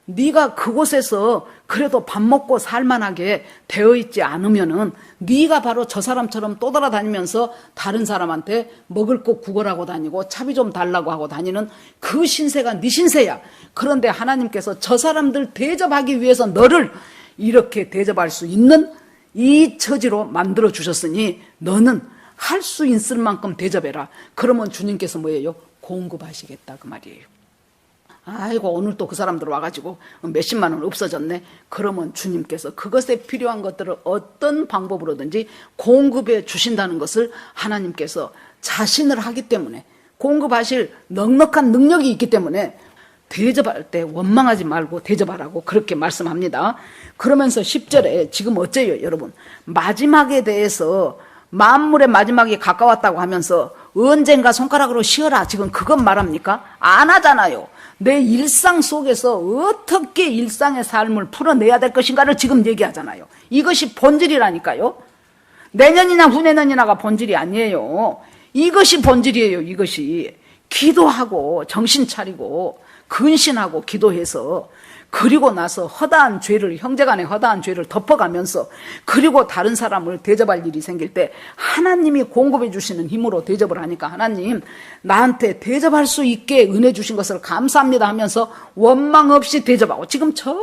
S1: 네가 그곳에서 그래도 밥 먹고 살만하게 되어 있지 않으면은 네가 바로 저 사람처럼 떠돌아다니면서 다른 사람한테 먹을 거 구걸하고 다니고 차비 좀 달라고 하고 다니는 그 신세가 네 신세야. 그런데 하나님께서 저 사람들 대접하기 위해서 너를 이렇게 대접할 수 있는 이 처지로 만들어 주셨으니 너는 할 수 있을 만큼 대접해라. 그러면 주님께서 뭐예요? 공급하시겠다 그 말이에요. 아이고 오늘 또 그 사람들 와가지고 몇십만 원 없어졌네. 그러면 주님께서 그것에 필요한 것들을 어떤 방법으로든지 공급해 주신다는 것을 하나님께서 자신을 하기 때문에 공급하실 넉넉한 능력이 있기 때문에 대접할 때 원망하지 말고 대접하라고 그렇게 말씀합니다. 그러면서 10절에 지금 어째요 여러분? 마지막에 대해서 만물의 마지막이 가까웠다고 하면서 언젠가 손가락으로 쉬어라 지금 그것 말합니까? 안 하잖아요. 내 일상 속에서 어떻게 일상의 삶을 풀어내야 될 것인가를 지금 얘기하잖아요. 이것이 본질이라니까요. 내년이나 후내년이나가 본질이 아니에요. 이것이 본질이에요. 이것이 기도하고 정신 차리고 근신하고 기도해서 그리고 나서 허다한 죄를 형제간의 허다한 죄를 덮어가면서 그리고 다른 사람을 대접할 일이 생길 때 하나님이 공급해 주시는 힘으로 대접을 하니까 하나님 나한테 대접할 수 있게 은혜 주신 것을 감사합니다 하면서 원망 없이 대접하고 지금 전부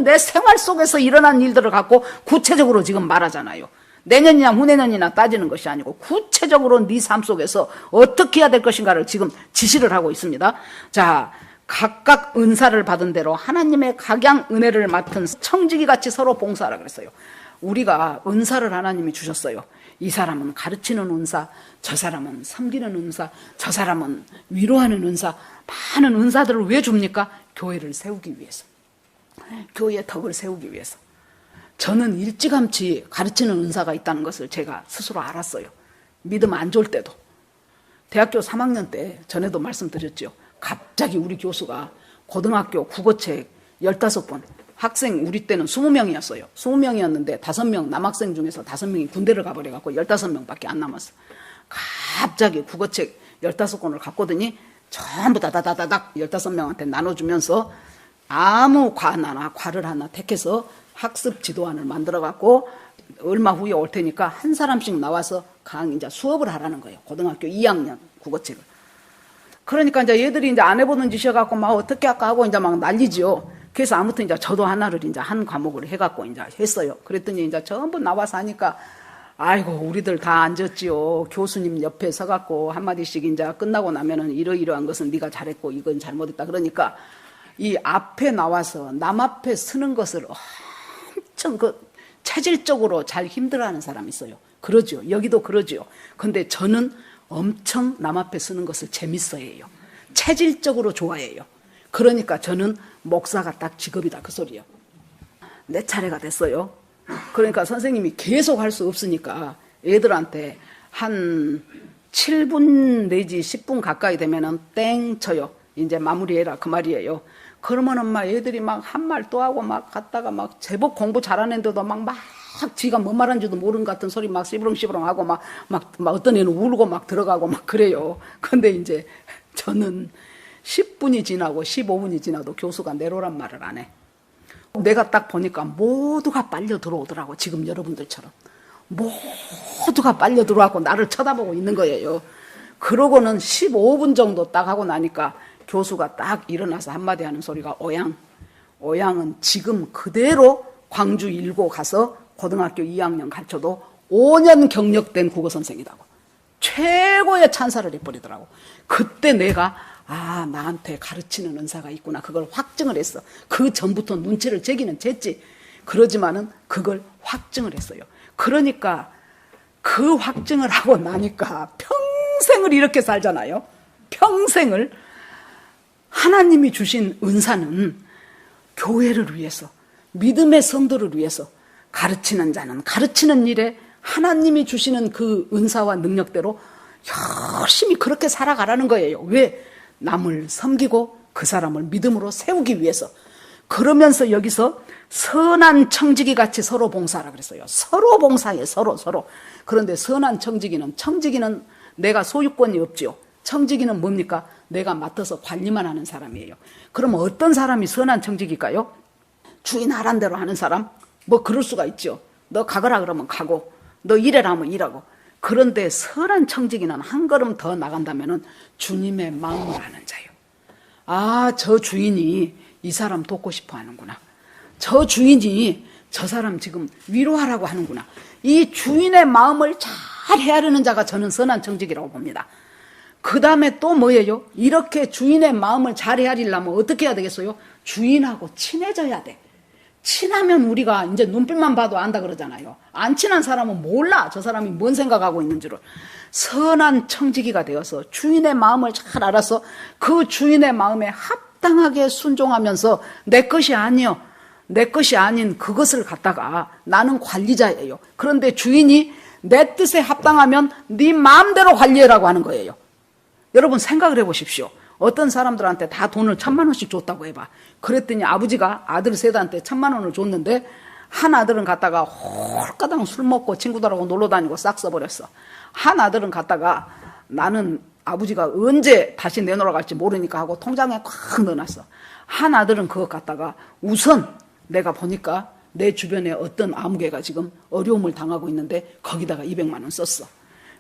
S1: 내 생활 속에서 일어난 일들을 갖고 구체적으로 지금 말하잖아요. 내년이나 후내년이나 따지는 것이 아니고 구체적으로 네 삶 속에서 어떻게 해야 될 것인가를 지금 지시를 하고 있습니다. 자, 각각 은사를 받은 대로 하나님의 각양 은혜를 맡은 청지기 같이 서로 봉사하라 그랬어요. 우리가 은사를 하나님이 주셨어요. 이 사람은 가르치는 은사, 저 사람은 섬기는 은사, 저 사람은 위로하는 은사. 많은 은사들을 왜 줍니까? 교회를 세우기 위해서. 교회의 덕을 세우기 위해서. 저는 일찌감치 가르치는 은사가 있다는 것을 제가 스스로 알았어요. 믿음 안 좋을 때도. 대학교 3학년 때 전에도 말씀드렸죠. 갑자기 우리 교수가 고등학교 국어책 15권 학생 우리 때는 20명이었어요. 20명이었는데 5명 남학생 중에서 5명이 군대를 가버려갖고 15명밖에 안 남았어. 갑자기 국어책 15권을 갖고더니 전부 다다다닥 15명한테 나눠주면서 아무 과를 하나 택해서 학습 지도안을 만들어갖고 얼마 후에 올 테니까 한 사람씩 나와서 이제 수업을 하라는 거예요. 고등학교 2학년 국어책을. 그러니까 이제 얘들이 이제 안 해보는 짓이어갖고 막 어떻게 할까 하고 이제 막 난리지요. 그래서 아무튼 이제 저도 하나를 이제 한 과목을 해갖고 이제 했어요. 그랬더니 이제 전부 나와서 하니까 아이고 우리들 다 앉았지요. 교수님 옆에 서갖고 한마디씩 이제 끝나고 나면은 이러이러한 것은 네가 잘했고 이건 잘못했다. 그러니까 이 앞에 나와서 남 앞에 서는 것을 엄청 체질적으로 잘 힘들어하는 사람이 있어요. 그러죠. 여기도 그러죠. 근데 저는 엄청 남 앞에 서는 것을 재밌어해요. 체질적으로 좋아해요. 그러니까 저는 목사가 딱 직업이다 그 소리예요. 내 차례가 됐어요. 그러니까 선생님이 계속 할 수 없으니까 애들한테 한 7분 내지 10분 가까이 되면은 땡 쳐요. 이제 마무리해라 그 말이에요. 그러면은 막 애들이 막 한 말 또 하고 막 갔다가 막 제법 공부 잘하는 애들도 막 지가 뭔 말하는지도 모르는 것 같은 소리 막 씨부렁씨부렁 하고 막 어떤 애는 울고 막 들어가고 막 그래요. 근데 이제 저는 10분이 지나고 15분이 지나도 교수가 내로란 말을 안 해. 내가 딱 보니까 모두가 빨려 들어오더라고. 지금 여러분들처럼. 모두가 빨려 들어와고 나를 쳐다보고 있는 거예요. 그러고는 15분 정도 딱 하고 나니까 교수가 딱 일어나서 한마디 하는 소리가 오양은 지금 그대로 광주 일고 가서 고등학교 2학년 가르쳐도 5년 경력된 국어선생이라고. 최고의 찬사를 해버리더라고. 그때 내가 나한테 가르치는 은사가 있구나. 그걸 확증을 했어. 그 전부터 눈치를 채기는 챘지. 그러지만은 그걸 확증을 했어요. 그러니까 그 확증을 하고 나니까 평생을 이렇게 살잖아요. 평생을. 하나님이 주신 은사는 교회를 위해서, 믿음의 성도를 위해서, 가르치는 자는 가르치는 일에 하나님이 주시는 그 은사와 능력대로 열심히 그렇게 살아가라는 거예요. 왜? 남을 섬기고 그 사람을 믿음으로 세우기 위해서. 그러면서 여기서 선한 청지기 같이 서로 봉사하라 그랬어요. 서로 봉사해, 서로. 그런데 선한 청지기는 내가 소유권이 없지요. 청지기는 뭡니까? 내가 맡아서 관리만 하는 사람이에요. 그럼 어떤 사람이 선한 청지기일까요? 주인 하란 대로 하는 사람? 뭐 그럴 수가 있죠. 너 가거라 그러면 가고, 너 일해라 하면 일하고. 그런데 선한 청지기는 한 걸음 더 나간다면은 주님의 마음을 아는 자요. 저 주인이 이 사람 돕고 싶어 하는구나. 저 주인이 저 사람 지금 위로하라고 하는구나. 이 주인의 마음을 잘 헤아리는 자가 저는 선한 청지기라고 봅니다. 그 다음에 또 뭐예요? 이렇게 주인의 마음을 잘 헤아리려면 어떻게 해야 되겠어요? 주인하고 친해져야 돼. 친하면 우리가 이제 눈빛만 봐도 안다 그러잖아요. 안 친한 사람은 몰라. 저 사람이 뭔 생각하고 있는지를. 선한 청지기가 되어서 주인의 마음을 잘 알아서 그 주인의 마음에 합당하게 순종하면서 내 것이 아니요. 내 것이 아닌 그것을 갖다가 나는 관리자예요. 그런데 주인이 내 뜻에 합당하면 네 마음대로 관리해라고 하는 거예요. 여러분 생각을 해보십시오. 어떤 사람들한테 다 돈을 1,000,000원씩 줬다고 해봐. 그랬더니 아버지가 아들 셋한테 1,000,000원을 줬는데 한 아들은 갔다가 홀가당 술 먹고 친구들하고 놀러 다니고 싹 써버렸어. 한 아들은 갔다가 나는 아버지가 언제 다시 내놓으러 갈지 모르니까 하고 통장에 꽉 넣어놨어. 한 아들은 그것 갖다가 우선 내가 보니까 내 주변에 어떤 아무개가 지금 어려움을 당하고 있는데 거기다가 200만 원 썼어.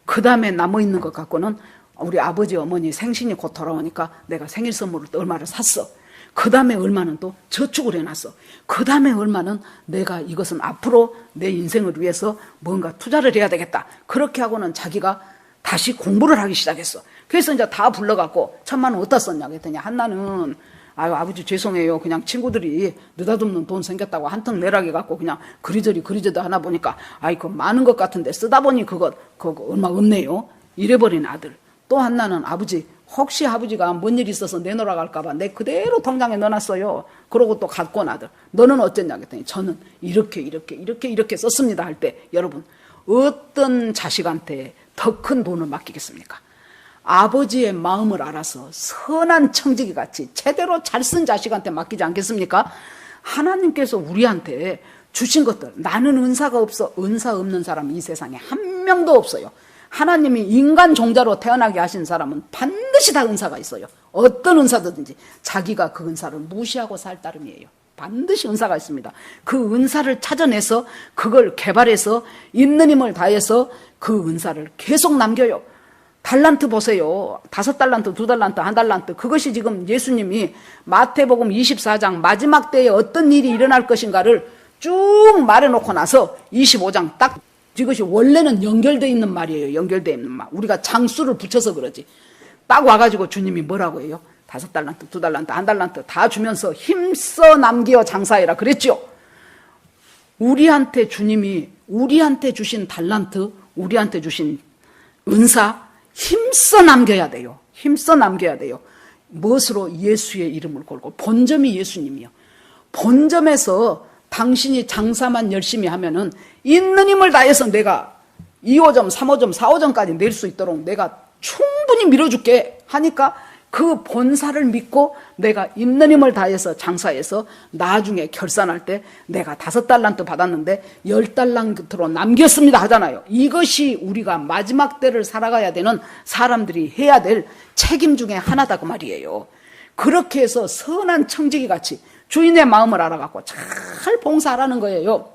S1: 그 다음에 남아있는 것 갖고는 우리 아버지 어머니 생신이 곧 돌아오니까 내가 생일 선물을 또 얼마를 샀어. 그 다음에 얼마는 또 저축을 해놨어. 그 다음에 얼마는 내가 이것은 앞으로 내 인생을 위해서 뭔가 투자를 해야 되겠다. 그렇게 하고는 자기가 다시 공부를 하기 시작했어. 그래서 이제 다 불러갖고 1,000,000원 어디다 썼냐 그랬더니 한나는 아버지 죄송해요. 그냥 친구들이 느닷없는 돈 생겼다고 한턱 내라게 갖고 그냥 그리저리 하나 보니까 그 많은 것 같은데 쓰다 보니 그거 얼마 없네요. 이래버린 아들. 또 한나는 아버지 혹시 아버지가 뭔 일 있어서 내놓으러 갈까봐 내 그대로 통장에 넣어놨어요. 그러고 또 갖고 온 아들. 너는 어쨌냐 그랬더니 저는 이렇게 썼습니다 할 때 여러분 어떤 자식한테 더 큰 돈을 맡기겠습니까? 아버지의 마음을 알아서 선한 청지기 같이 제대로 잘 쓴 자식한테 맡기지 않겠습니까? 하나님께서 우리한테 주신 것들 나는 은사가 없어. 은사 없는 사람은 이 세상에 한 명도 없어요. 하나님이 인간 종자로 태어나게 하신 사람은 반드시 다 은사가 있어요. 어떤 은사든지 자기가 그 은사를 무시하고 살 따름이에요. 반드시 은사가 있습니다. 그 은사를 찾아내서 그걸 개발해서 있는 힘을 다해서 그 은사를 계속 남겨요. 달란트 보세요. 5달란트, 2달란트, 1달란트. 그것이 지금 예수님이 마태복음 24장 마지막 때에 어떤 일이 일어날 것인가를 쭉 말해놓고 나서 25장 딱 이것이 원래는 연결되어 있는 말이에요. 연결되어 있는 말. 우리가 장수를 붙여서 그러지. 딱 와가지고 주님이 뭐라고 해요? 5달란트, 2달란트, 1달란트 다 주면서 힘써 남겨 장사해라 그랬죠. 우리한테 주님이 우리한테 주신 달란트, 우리한테 주신 은사 힘써 남겨야 돼요. 힘써 남겨야 돼요. 무엇으로? 예수의 이름을 걸고. 본점이 예수님이요. 본점에서 당신이 장사만 열심히 하면은 있는 힘을 다해서 내가 2호점, 3호점, 4호점까지 낼 수 있도록 내가 충분히 밀어줄게 하니까 그 본사를 믿고 내가 있는 힘을 다해서 장사해서 나중에 결산할 때 내가 5달란트 받았는데 10달란트로 남겼습니다 하잖아요. 이것이 우리가 마지막 때를 살아가야 되는 사람들이 해야 될 책임 중에 하나다 그 말이에요. 그렇게 해서 선한 청지기 같이 주인의 마음을 알아갖고 잘 봉사하라는 거예요.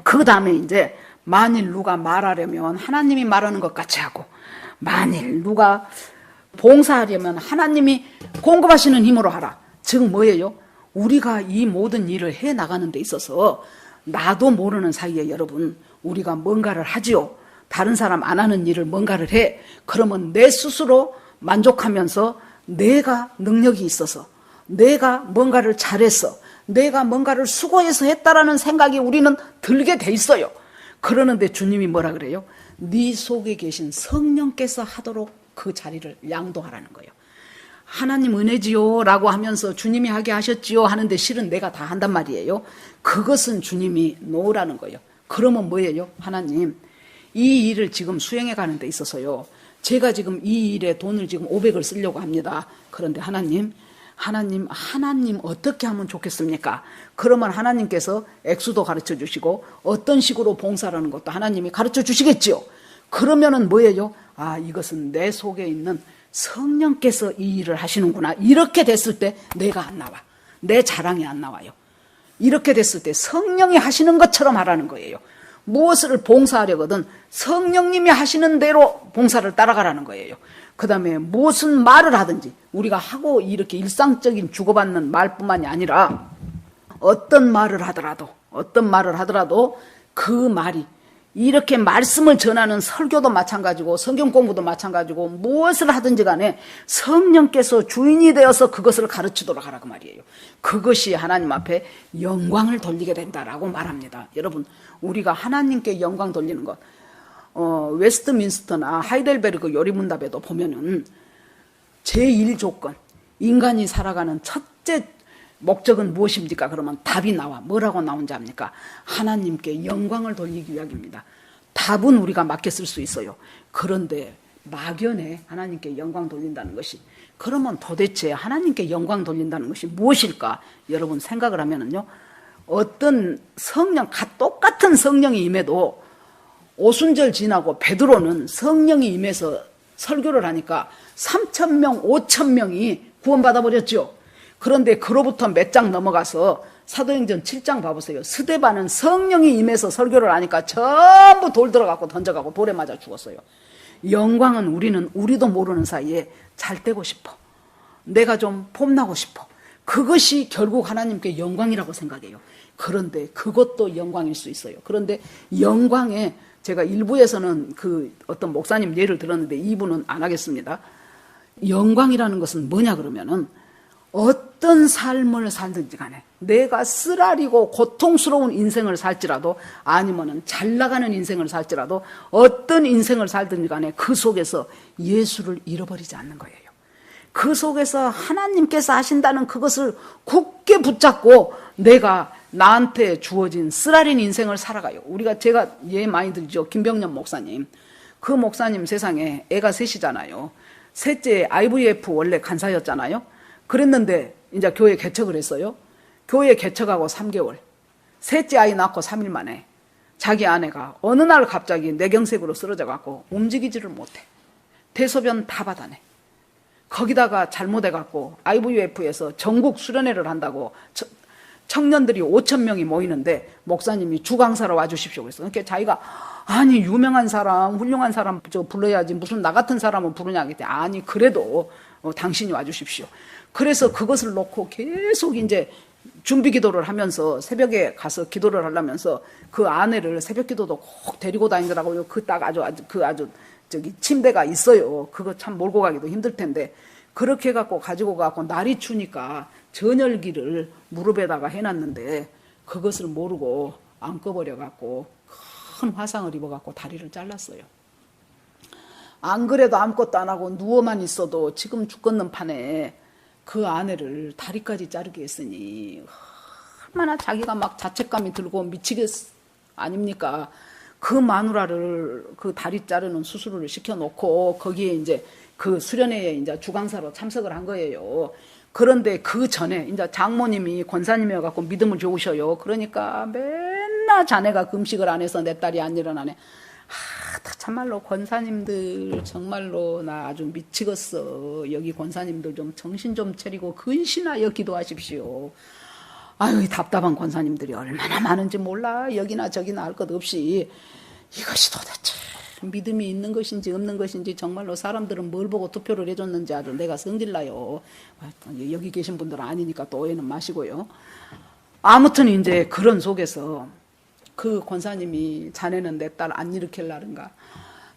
S1: 그 다음에 이제 만일 누가 말하려면 하나님이 말하는 것 같이 하고, 만일 누가 봉사하려면 하나님이 공급하시는 힘으로 하라. 즉 뭐예요? 우리가 이 모든 일을 해 나가는 데 있어서 나도 모르는 사이에 여러분 우리가 뭔가를 하지요. 다른 사람 안 하는 일을 뭔가를 해. 그러면 내 스스로 만족하면서 내가 능력이 있어서, 내가 뭔가를 잘했어, 내가 뭔가를 수고해서 했다라는 생각이 우리는 들게 돼 있어요. 그러는데 주님이 뭐라 그래요? 네 속에 계신 성령께서 하도록 그 자리를 양도하라는 거예요. 하나님 은혜지요 라고 하면서 주님이 하게 하셨지요 하는데 실은 내가 다 한단 말이에요. 그것은 주님이 놓으라는 거예요. 그러면 뭐예요? 하나님 이 일을 지금 수행해 가는 데 있어서요, 제가 지금 이 일에 돈을 지금 500을 쓰려고 합니다. 그런데 하나님 어떻게 하면 좋겠습니까? 그러면 하나님께서 액수도 가르쳐 주시고 어떤 식으로 봉사하는 것도 하나님이 가르쳐 주시겠지요. 그러면은 뭐예요? 아, 이것은 내 속에 있는 성령께서 이 일을 하시는구나. 이렇게 됐을 때 내가 안 나와. 내 자랑이 안 나와요. 이렇게 됐을 때 성령이 하시는 것처럼 하라는 거예요. 무엇을 봉사하려거든 성령님이 하시는 대로 봉사를 따라가라는 거예요. 그 다음에 무슨 말을 하든지 우리가 하고 이렇게 일상적인 주고받는 말뿐만이 아니라 어떤 말을 하더라도 그 말이 이렇게 말씀을 전하는 설교도 마찬가지고 성경 공부도 마찬가지고 무엇을 하든지 간에 성령께서 주인이 되어서 그것을 가르치도록 하라 그 말이에요. 그것이 하나님 앞에 영광을 돌리게 된다라고 말합니다. 여러분 우리가 하나님께 영광 돌리는 것, 웨스트민스터나 하이델베르그 요리문답에도 보면은 제1조건, 인간이 살아가는 첫째 목적은 무엇입니까? 그러면 답이 나와. 뭐라고 나온지 압니까? 하나님께 영광을 돌리기 위함입니다. 답은 우리가 맞게 쓸 수 있어요. 그런데 막연해 하나님께 영광 돌린다는 것이. 그러면 도대체 하나님께 영광 돌린다는 것이 무엇일까? 여러분 생각을 하면은요, 어떤 성령, 똑같은 성령이 임해도 오순절 지나고 베드로는 성령이 임해서 설교를 하니까 3,000명, 5,000명이 구원받아 버렸죠. 그런데 그로부터 몇 장 넘어가서 사도행전 7장 봐보세요. 스데반은 성령이 임해서 설교를 하니까 전부 돌 들어가고 던져가고 돌에 맞아 죽었어요. 영광은 우리도 모르는 사이에 잘 되고 싶어. 내가 좀 폼나고 싶어. 그것이 결국 하나님께 영광이라고 생각해요. 그런데 그것도 영광일 수 있어요. 그런데 영광에 제가 1부에서는 그 어떤 목사님 예를 들었는데 2부는 안 하겠습니다. 영광이라는 것은 뭐냐 그러면은 어떤 삶을 살든지 간에 내가 쓰라리고 고통스러운 인생을 살지라도 아니면은 잘 나가는 인생을 살지라도 어떤 인생을 살든지 간에 그 속에서 예수를 잃어버리지 않는 거예요. 그 속에서 하나님께서 하신다는 그것을 굳게 붙잡고 내가 나한테 주어진 쓰라린 인생을 살아가요. 제가 예 많이 들죠. 김병년 목사님. 그 목사님 세상에 애가 셋이잖아요. 셋째 IVF 원래 간사였잖아요. 그랬는데 이제 교회 개척을 했어요. 교회 개척하고 3개월. 셋째 아이 낳고 3일 만에 자기 아내가 어느 날 갑자기 뇌경색으로 쓰러져 갖고 움직이지를 못해. 대소변 다 받아내. 거기다가 잘못해 갖고 IVF에서 전국 수련회를 한다고 청년들이 5,000명이 모이는데 목사님이 주강사로 와주십시오 그랬어. 그러니까 자기가 아니 유명한 사람, 훌륭한 사람 불러야지 무슨 나 같은 사람은 부르냐 그랬더니 아니 그래도 당신이 와주십시오. 그래서 그것을 놓고 계속 이제 준비 기도를 하면서 새벽에 가서 기도를 하려면서 그 아내를 새벽 기도도 꼭 데리고 다니더라고요. 그 딱 아주 침대가 있어요. 그거 참 몰고 가기도 힘들 텐데 그렇게 갖고 가지고 가고 날이 추니까 전열기를 무릎에다가 해놨는데 그것을 모르고 안 꺼버려 갖고 큰 화상을 입어 갖고 다리를 잘랐어요. 안 그래도 아무것도 안 하고 누워만 있어도 지금 죽겠는 판에 그 아내를 다리까지 자르게 했으니 얼마나 자기가 막 자책감이 들고 미치겠 아닙니까? 그 마누라를 그 다리 자르는 수술을 시켜놓고 거기에 이제 그 수련회에 이제 주강사로 참석을 한 거예요. 그런데 그 전에 이제 장모님이 권사님이어갖고 믿음을 좋으셔요. 그러니까 맨날 자네가 금식을 안 해서 내 딸이 안 일어나네. 참말로 권사님들 정말로 나 아주 미치겠어. 여기 권사님들 좀 정신 좀 차리고 근신하여 기도하십시오. 아유, 이 답답한 권사님들이 얼마나 많은지 몰라. 여기나 저기나 할 것 없이 이것이 도대체 믿음이 있는 것인지 없는 것인지 정말로 사람들은 뭘 보고 투표를 해줬는지 아주 내가 성질나요. 여기 계신 분들은 아니니까 또 오해는 마시고요. 아무튼 이제 그런 속에서 그 권사님이 자네는 내 딸 안 일으킬라는가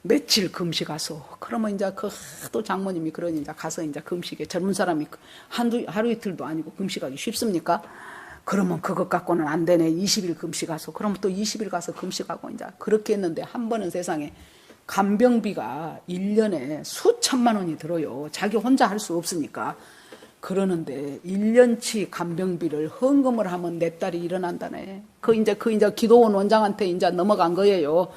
S1: 며칠 금식하소. 그러면 이제 또 장모님이 그러니 이제 가서 이제 금식에 젊은 사람이 하루 이틀도 아니고 금식하기 쉽습니까? 그러면 그것 갖고는 안 되네. 20일 금식하소. 그러면 또 20일 가서 금식하고 이제 그렇게 했는데 한 번은 세상에 간병비가 1년에 수천만 원이 들어요. 자기 혼자 할 수 없으니까. 그러는데 1년치 간병비를 헌금을 하면 내 딸이 일어난다네. 그 이제 기도원 원장한테 이제 넘어간 거예요.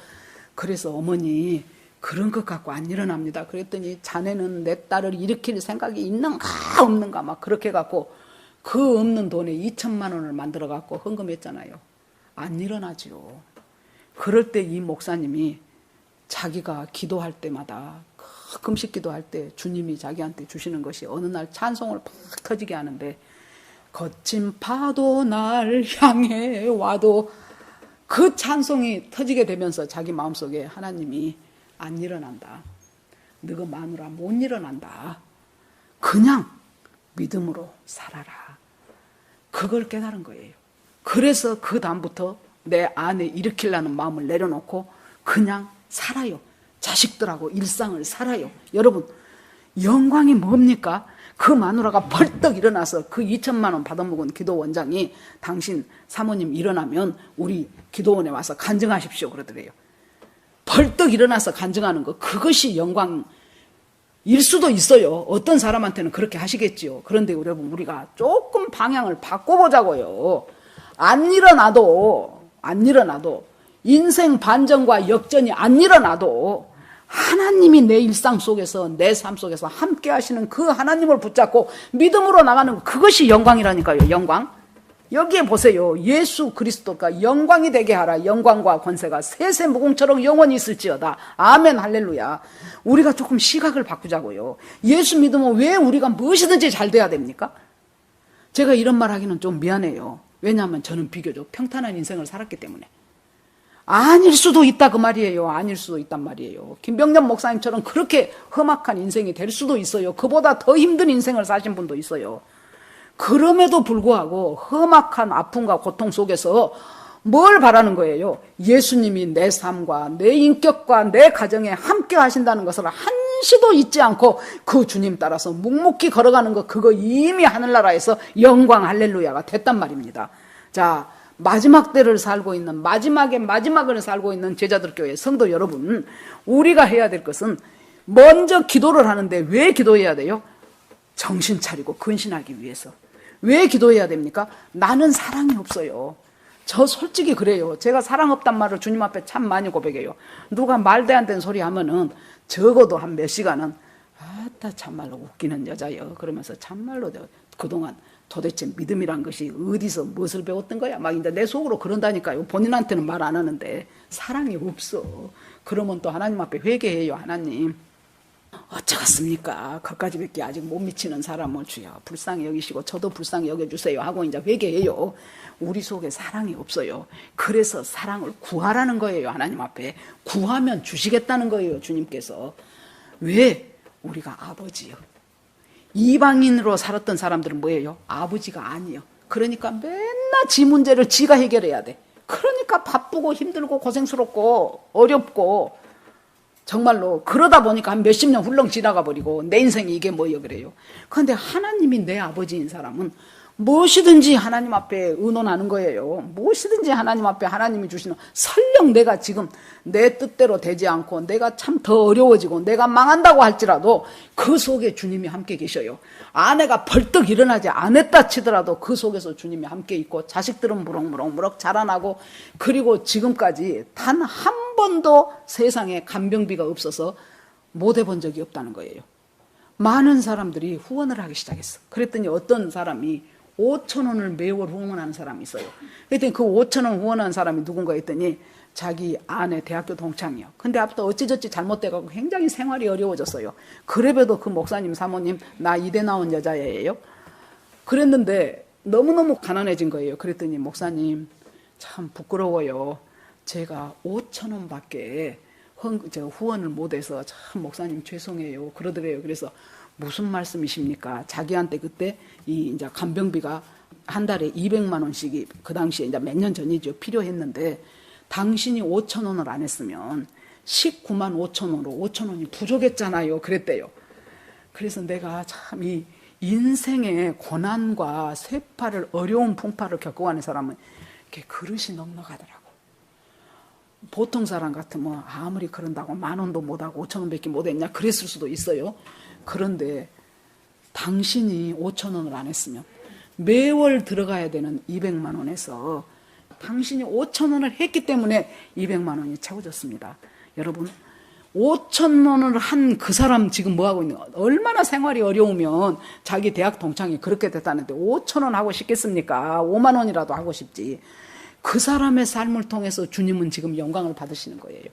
S1: 그래서 어머니 그런 것 갖고 안 일어납니다. 그랬더니 자네는 내 딸을 일으킬 생각이 있는가 없는가 막 그렇게 갖고 그 없는 돈에 2천만 원을 만들어 갖고 헌금했잖아요. 안 일어나지요. 그럴 때 이 목사님이 자기가 기도할 때마다 금식 기도할 때 주님이 자기한테 주시는 것이 어느 날 찬송을 팍 터지게 하는데 거친 파도 날 향해 와도 그 찬송이 터지게 되면서 자기 마음속에 하나님이 안 일어난다. 너가 마누라 못 일어난다. 그냥 믿음으로 살아라. 그걸 깨달은 거예요. 그래서 그 다음부터 내 안에 일으키려는 마음을 내려놓고 그냥 살아요. 자식들하고 일상을 살아요. 여러분 영광이 뭡니까? 그 마누라가 벌떡 일어나서 그 2천만 원 받아먹은 기도원장이 당신 사모님 일어나면 우리 기도원에 와서 간증하십시오 그러더래요. 벌떡 일어나서 간증하는 거 그것이 영광일 수도 있어요. 어떤 사람한테는 그렇게 하시겠지요. 그런데 여러분 우리가 조금 방향을 바꿔보자고요. 안 일어나도 인생 반전과 역전이 안 일어나도 하나님이 내 일상 속에서 내 삶 속에서 함께 하시는 그 하나님을 붙잡고 믿음으로 나가는 그것이 영광이라니까요. 영광. 여기에 보세요. 예수 그리스도가 영광이 되게 하라. 영광과 권세가 세세 무궁처럼 영원히 있을지어다. 아멘 할렐루야. 우리가 조금 시각을 바꾸자고요. 예수 믿으면 왜 우리가 무엇이든지 잘 돼야 됩니까? 제가 이런 말 하기는 좀 미안해요. 왜냐하면 저는 비교적 평탄한 인생을 살았기 때문에. 아닐 수도 있다 그 말이에요. 아닐 수도 있단 말이에요. 김병년 목사님처럼 그렇게 험악한 인생이 될 수도 있어요. 그보다 더 힘든 인생을 사신 분도 있어요. 그럼에도 불구하고 험악한 아픔과 고통 속에서 뭘 바라는 거예요? 예수님이 내 삶과 내 인격과 내 가정에 함께 하신다는 것을 한시도 잊지 않고 그 주님 따라서 묵묵히 걸어가는 것, 그거 이미 하늘나라에서 영광 할렐루야가 됐단 말입니다. 자, 마지막 때를 살고 있는 마지막을 살고 있는 제자들 교회 성도 여러분, 우리가 해야 될 것은 먼저 기도를 하는데 왜 기도해야 돼요? 정신 차리고 근신하기 위해서. 왜 기도해야 됩니까? 나는 사랑이 없어요. 저 솔직히 그래요. 제가 사랑 없단 말을 주님 앞에 참 많이 고백해요. 누가 말도 안 되는 소리 하면은 적어도 한 몇 시간은 아따 참말로 웃기는 여자여 그러면서 참말로 그동안 도대체 믿음이란 것이 어디서 무엇을 배웠던 거야? 막 이제 내 속으로 그런다니까요. 본인한테는 말 안 하는데 사랑이 없어. 그러면 또 하나님 앞에 회개해요. 하나님 어쩌겠습니까? 그까지밖에 아직 못 미치는 사람을 주여 불쌍히 여기시고 저도 불쌍히 여겨주세요 하고 이제 회개해요. 우리 속에 사랑이 없어요. 그래서 사랑을 구하라는 거예요. 하나님 앞에 구하면 주시겠다는 거예요. 주님께서. 왜? 우리가 아버지요. 이방인으로 살았던 사람들은 뭐예요? 아버지가 아니요. 그러니까 맨날 지 문제를 지가 해결해야 돼. 그러니까 바쁘고 힘들고 고생스럽고 어렵고 정말로 그러다 보니까 한 몇십 년 훌렁 지나가 버리고 내 인생이 이게 뭐여 그래요. 그런데 하나님이 내 아버지인 사람은 무엇이든지 하나님 앞에 의논하는 거예요. 무엇이든지 하나님 앞에 하나님이 주시는, 설령 내가 지금 내 뜻대로 되지 않고 내가 참 더 어려워지고 내가 망한다고 할지라도 그 속에 주님이 함께 계셔요. 아내가 벌떡 일어나지 않았다 치더라도 그 속에서 주님이 함께 있고 자식들은 무럭무럭 자라나고, 그리고 지금까지 단 한 번도 세상에 간병비가 없어서 못 해본 적이 없다는 거예요. 많은 사람들이 후원을 하기 시작했어. 그랬더니 어떤 사람이 5,000원을 매월 후원하는 사람이 있어요. 그랬더니 그 5,000원 후원하는 사람이 누군가 했더니 자기 아내 대학교 동창이요. 근데 앞서 어찌저찌 잘못돼가지고 굉장히 생활이 어려워졌어요. 그래봬도 그 목사님 사모님 나 이대 나온 여자예요. 그랬는데 너무너무 가난해진 거예요. 그랬더니 목사님 참 부끄러워요. 제가 5,000원밖에 후원을 못해서 참 목사님 죄송해요. 그러더래요. 그래서 무슨 말씀이십니까? 자기한테 그때 이제 간병비가 한 달에 200만 원씩이 그 당시에 이제 몇 년 전이죠. 필요했는데 당신이 5,000원을 안 했으면 19만 5천원으로 5,000원이 부족했잖아요. 그랬대요. 그래서 내가 참 이 인생의 고난과 쇠파를 어려운 풍파를 겪어가는 사람은 이렇게 그릇이 넉넉하더라고. 보통 사람 같으면 아무리 그런다고 10,000원도 못하고 5,000원밖에 못했냐 그랬을 수도 있어요. 그런데 당신이 5,000원을 안 했으면 매월 들어가야 되는 200만 원에서 당신이 5,000원을 했기 때문에 200만 원이 채워졌습니다. 여러분 5,000원을 한 그 사람 지금 뭐하고 있는 거야? 얼마나 생활이 어려우면 자기 대학 동창이 그렇게 됐다는데 5,000원 하고 싶겠습니까? 5만 원이라도 하고 싶지. 그 사람의 삶을 통해서 주님은 지금 영광을 받으시는 거예요.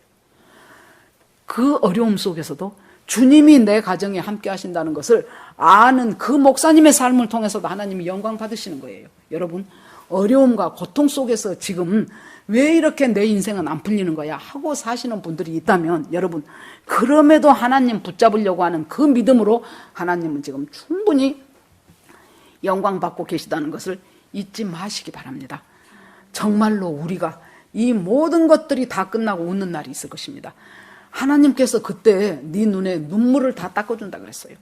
S1: 그 어려움 속에서도 주님이 내 가정에 함께 하신다는 것을 아는 그 목사님의 삶을 통해서도 하나님이 영광 받으시는 거예요. 여러분 어려움과 고통 속에서 지금 왜 이렇게 내 인생은 안 풀리는 거야 하고 사시는 분들이 있다면 여러분 그럼에도 하나님 붙잡으려고 하는 그 믿음으로 하나님은 지금 충분히 영광 받고 계시다는 것을 잊지 마시기 바랍니다. 정말로 우리가 이 모든 것들이 다 끝나고 웃는 날이 있을 것입니다. 하나님께서 그때 네 눈에 눈물을 다 닦아준다 그랬어요.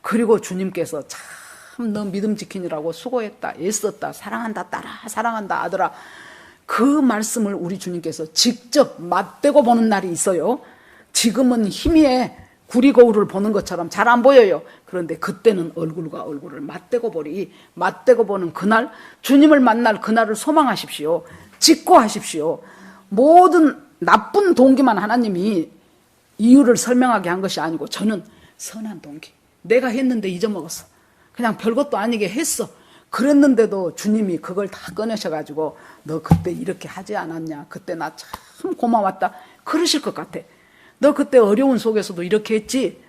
S1: 그리고 주님께서 참 너 믿음 지키느라고 수고했다, 애썼다, 사랑한다 딸아, 사랑한다 아들아, 그 말씀을 우리 주님께서 직접 맞대고 보는 날이 있어요. 지금은 희미해 구리거울을 보는 것처럼 잘 안 보여요. 그런데 그때는 얼굴과 얼굴을 맞대고 보는 그날, 주님을 만날 그날을 소망하십시오. 직고하십시오. 모든 나쁜 동기만 하나님이 이유를 설명하게 한 것이 아니고 저는 선한 동기, 내가 했는데 잊어먹었어, 그냥 별것도 아니게 했어, 그랬는데도 주님이 그걸 다 꺼내셔가지고 너 그때 이렇게 하지 않았냐, 그때 나 참 고마웠다 그러실 것 같아. 너 그때 어려운 속에서도 이렇게 했지.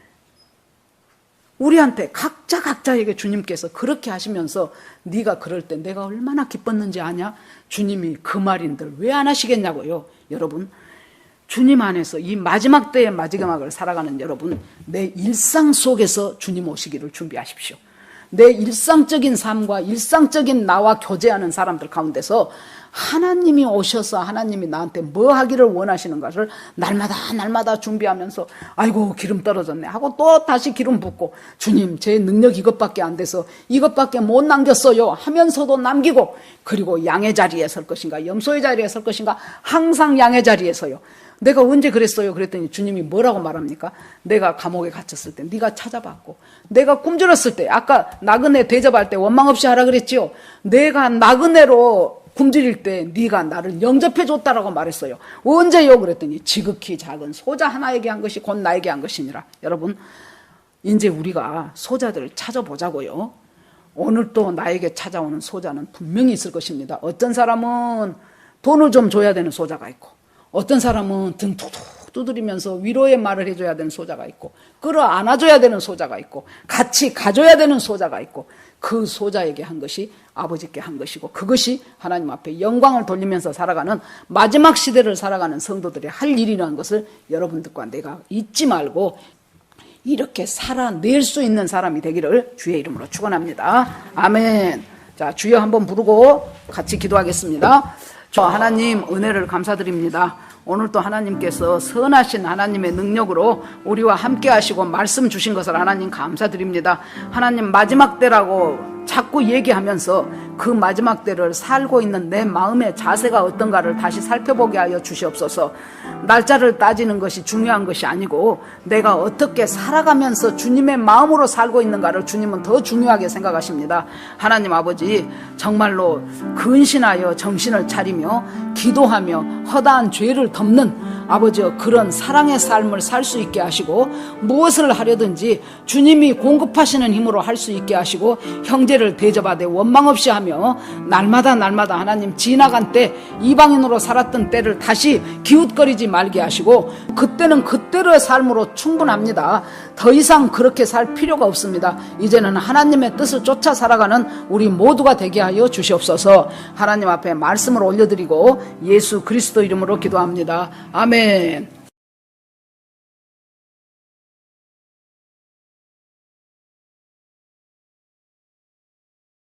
S1: 우리한테 각자에게 주님께서 그렇게 하시면서 네가 그럴 때 내가 얼마나 기뻤는지 아냐? 주님이 그 말인들 왜 안 하시겠냐고요. 여러분 주님 안에서 이 마지막 때의 마지막을 살아가는 여러분, 내 일상 속에서 주님 오시기를 준비하십시오. 내 일상적인 삶과 일상적인 나와 교제하는 사람들 가운데서 하나님이 오셔서 하나님이 나한테 뭐 하기를 원하시는 것을 날마다 준비하면서 아이고 기름 떨어졌네 하고 또 다시 기름 붓고 주님 제 능력 이것밖에 안 돼서 이것밖에 못 남겼어요 하면서도 남기고, 그리고 양의 자리에 설 것인가 염소의 자리에 설 것인가, 항상 양의 자리에 서요. 내가 언제 그랬어요? 그랬더니 주님이 뭐라고 말합니까? 내가 감옥에 갇혔을 때 네가 찾아봤고, 내가 굶주렸을 때 아까 나그네 대접할 때 원망 없이 하라 그랬지요. 내가 나그네로 굶주릴 때 네가 나를 영접해 줬다라고 말했어요. 언제요? 그랬더니 지극히 작은 소자 하나에게 한 것이 곧 나에게 한 것이니라. 여러분 이제 우리가 소자들을 찾아보자고요. 오늘 또 나에게 찾아오는 소자는 분명히 있을 것입니다. 어떤 사람은 돈을 좀 줘야 되는 소자가 있고, 어떤 사람은 등 툭툭 두드리면서 위로의 말을 해줘야 되는 소자가 있고, 끌어안아줘야 되는 소자가 있고, 같이 가줘야 되는 소자가 있고, 그 소자에게 한 것이 아버지께 한 것이고, 그것이 하나님 앞에 영광을 돌리면서 살아가는 마지막 시대를 살아가는 성도들이 할 일이라는 것을 여러분들과 내가 잊지 말고 이렇게 살아낼 수 있는 사람이 되기를 주의 이름으로 축원합니다. 아멘. 자, 주여 한번 부르고 같이 기도하겠습니다. 저 하나님 은혜를 감사드립니다. 오늘 또 하나님께서 선하신 하나님의 능력으로 우리와 함께 하시고 말씀 주신 것을 하나님 감사드립니다. 하나님 마지막 때라고 자꾸 얘기하면서 그 마지막 때를 살고 있는 내 마음의 자세가 어떤가를 다시 살펴보게 하여 주시옵소서. 날짜를 따지는 것이 중요한 것이 아니고 내가 어떻게 살아가면서 주님의 마음으로 살고 있는가를 주님은 더 중요하게 생각하십니다. 하나님 아버지, 정말로 근신하여 정신을 차리며 기도하며 허다한 죄를 덮는 아버지여 그런 사랑의 삶을 살 수 있게 하시고, 무엇을 하려든지 주님이 공급하시는 힘으로 할 수 있게 하시고, 형제를 대접하되 원망 없이 하며 날마다 하나님 지나간 때, 이방인으로 살았던 때를 다시 기웃거리지 말게 하시고, 그때는 그때로의 삶으로 충분합니다. 더 이상 그렇게 살 필요가 없습니다. 이제는 하나님의 뜻을 쫓아 살아가는 우리 모두가 되게 하여 주시옵소서. 하나님 앞에 말씀을 올려드리고 예수 그리스도 이름으로 기도합니다. 아멘.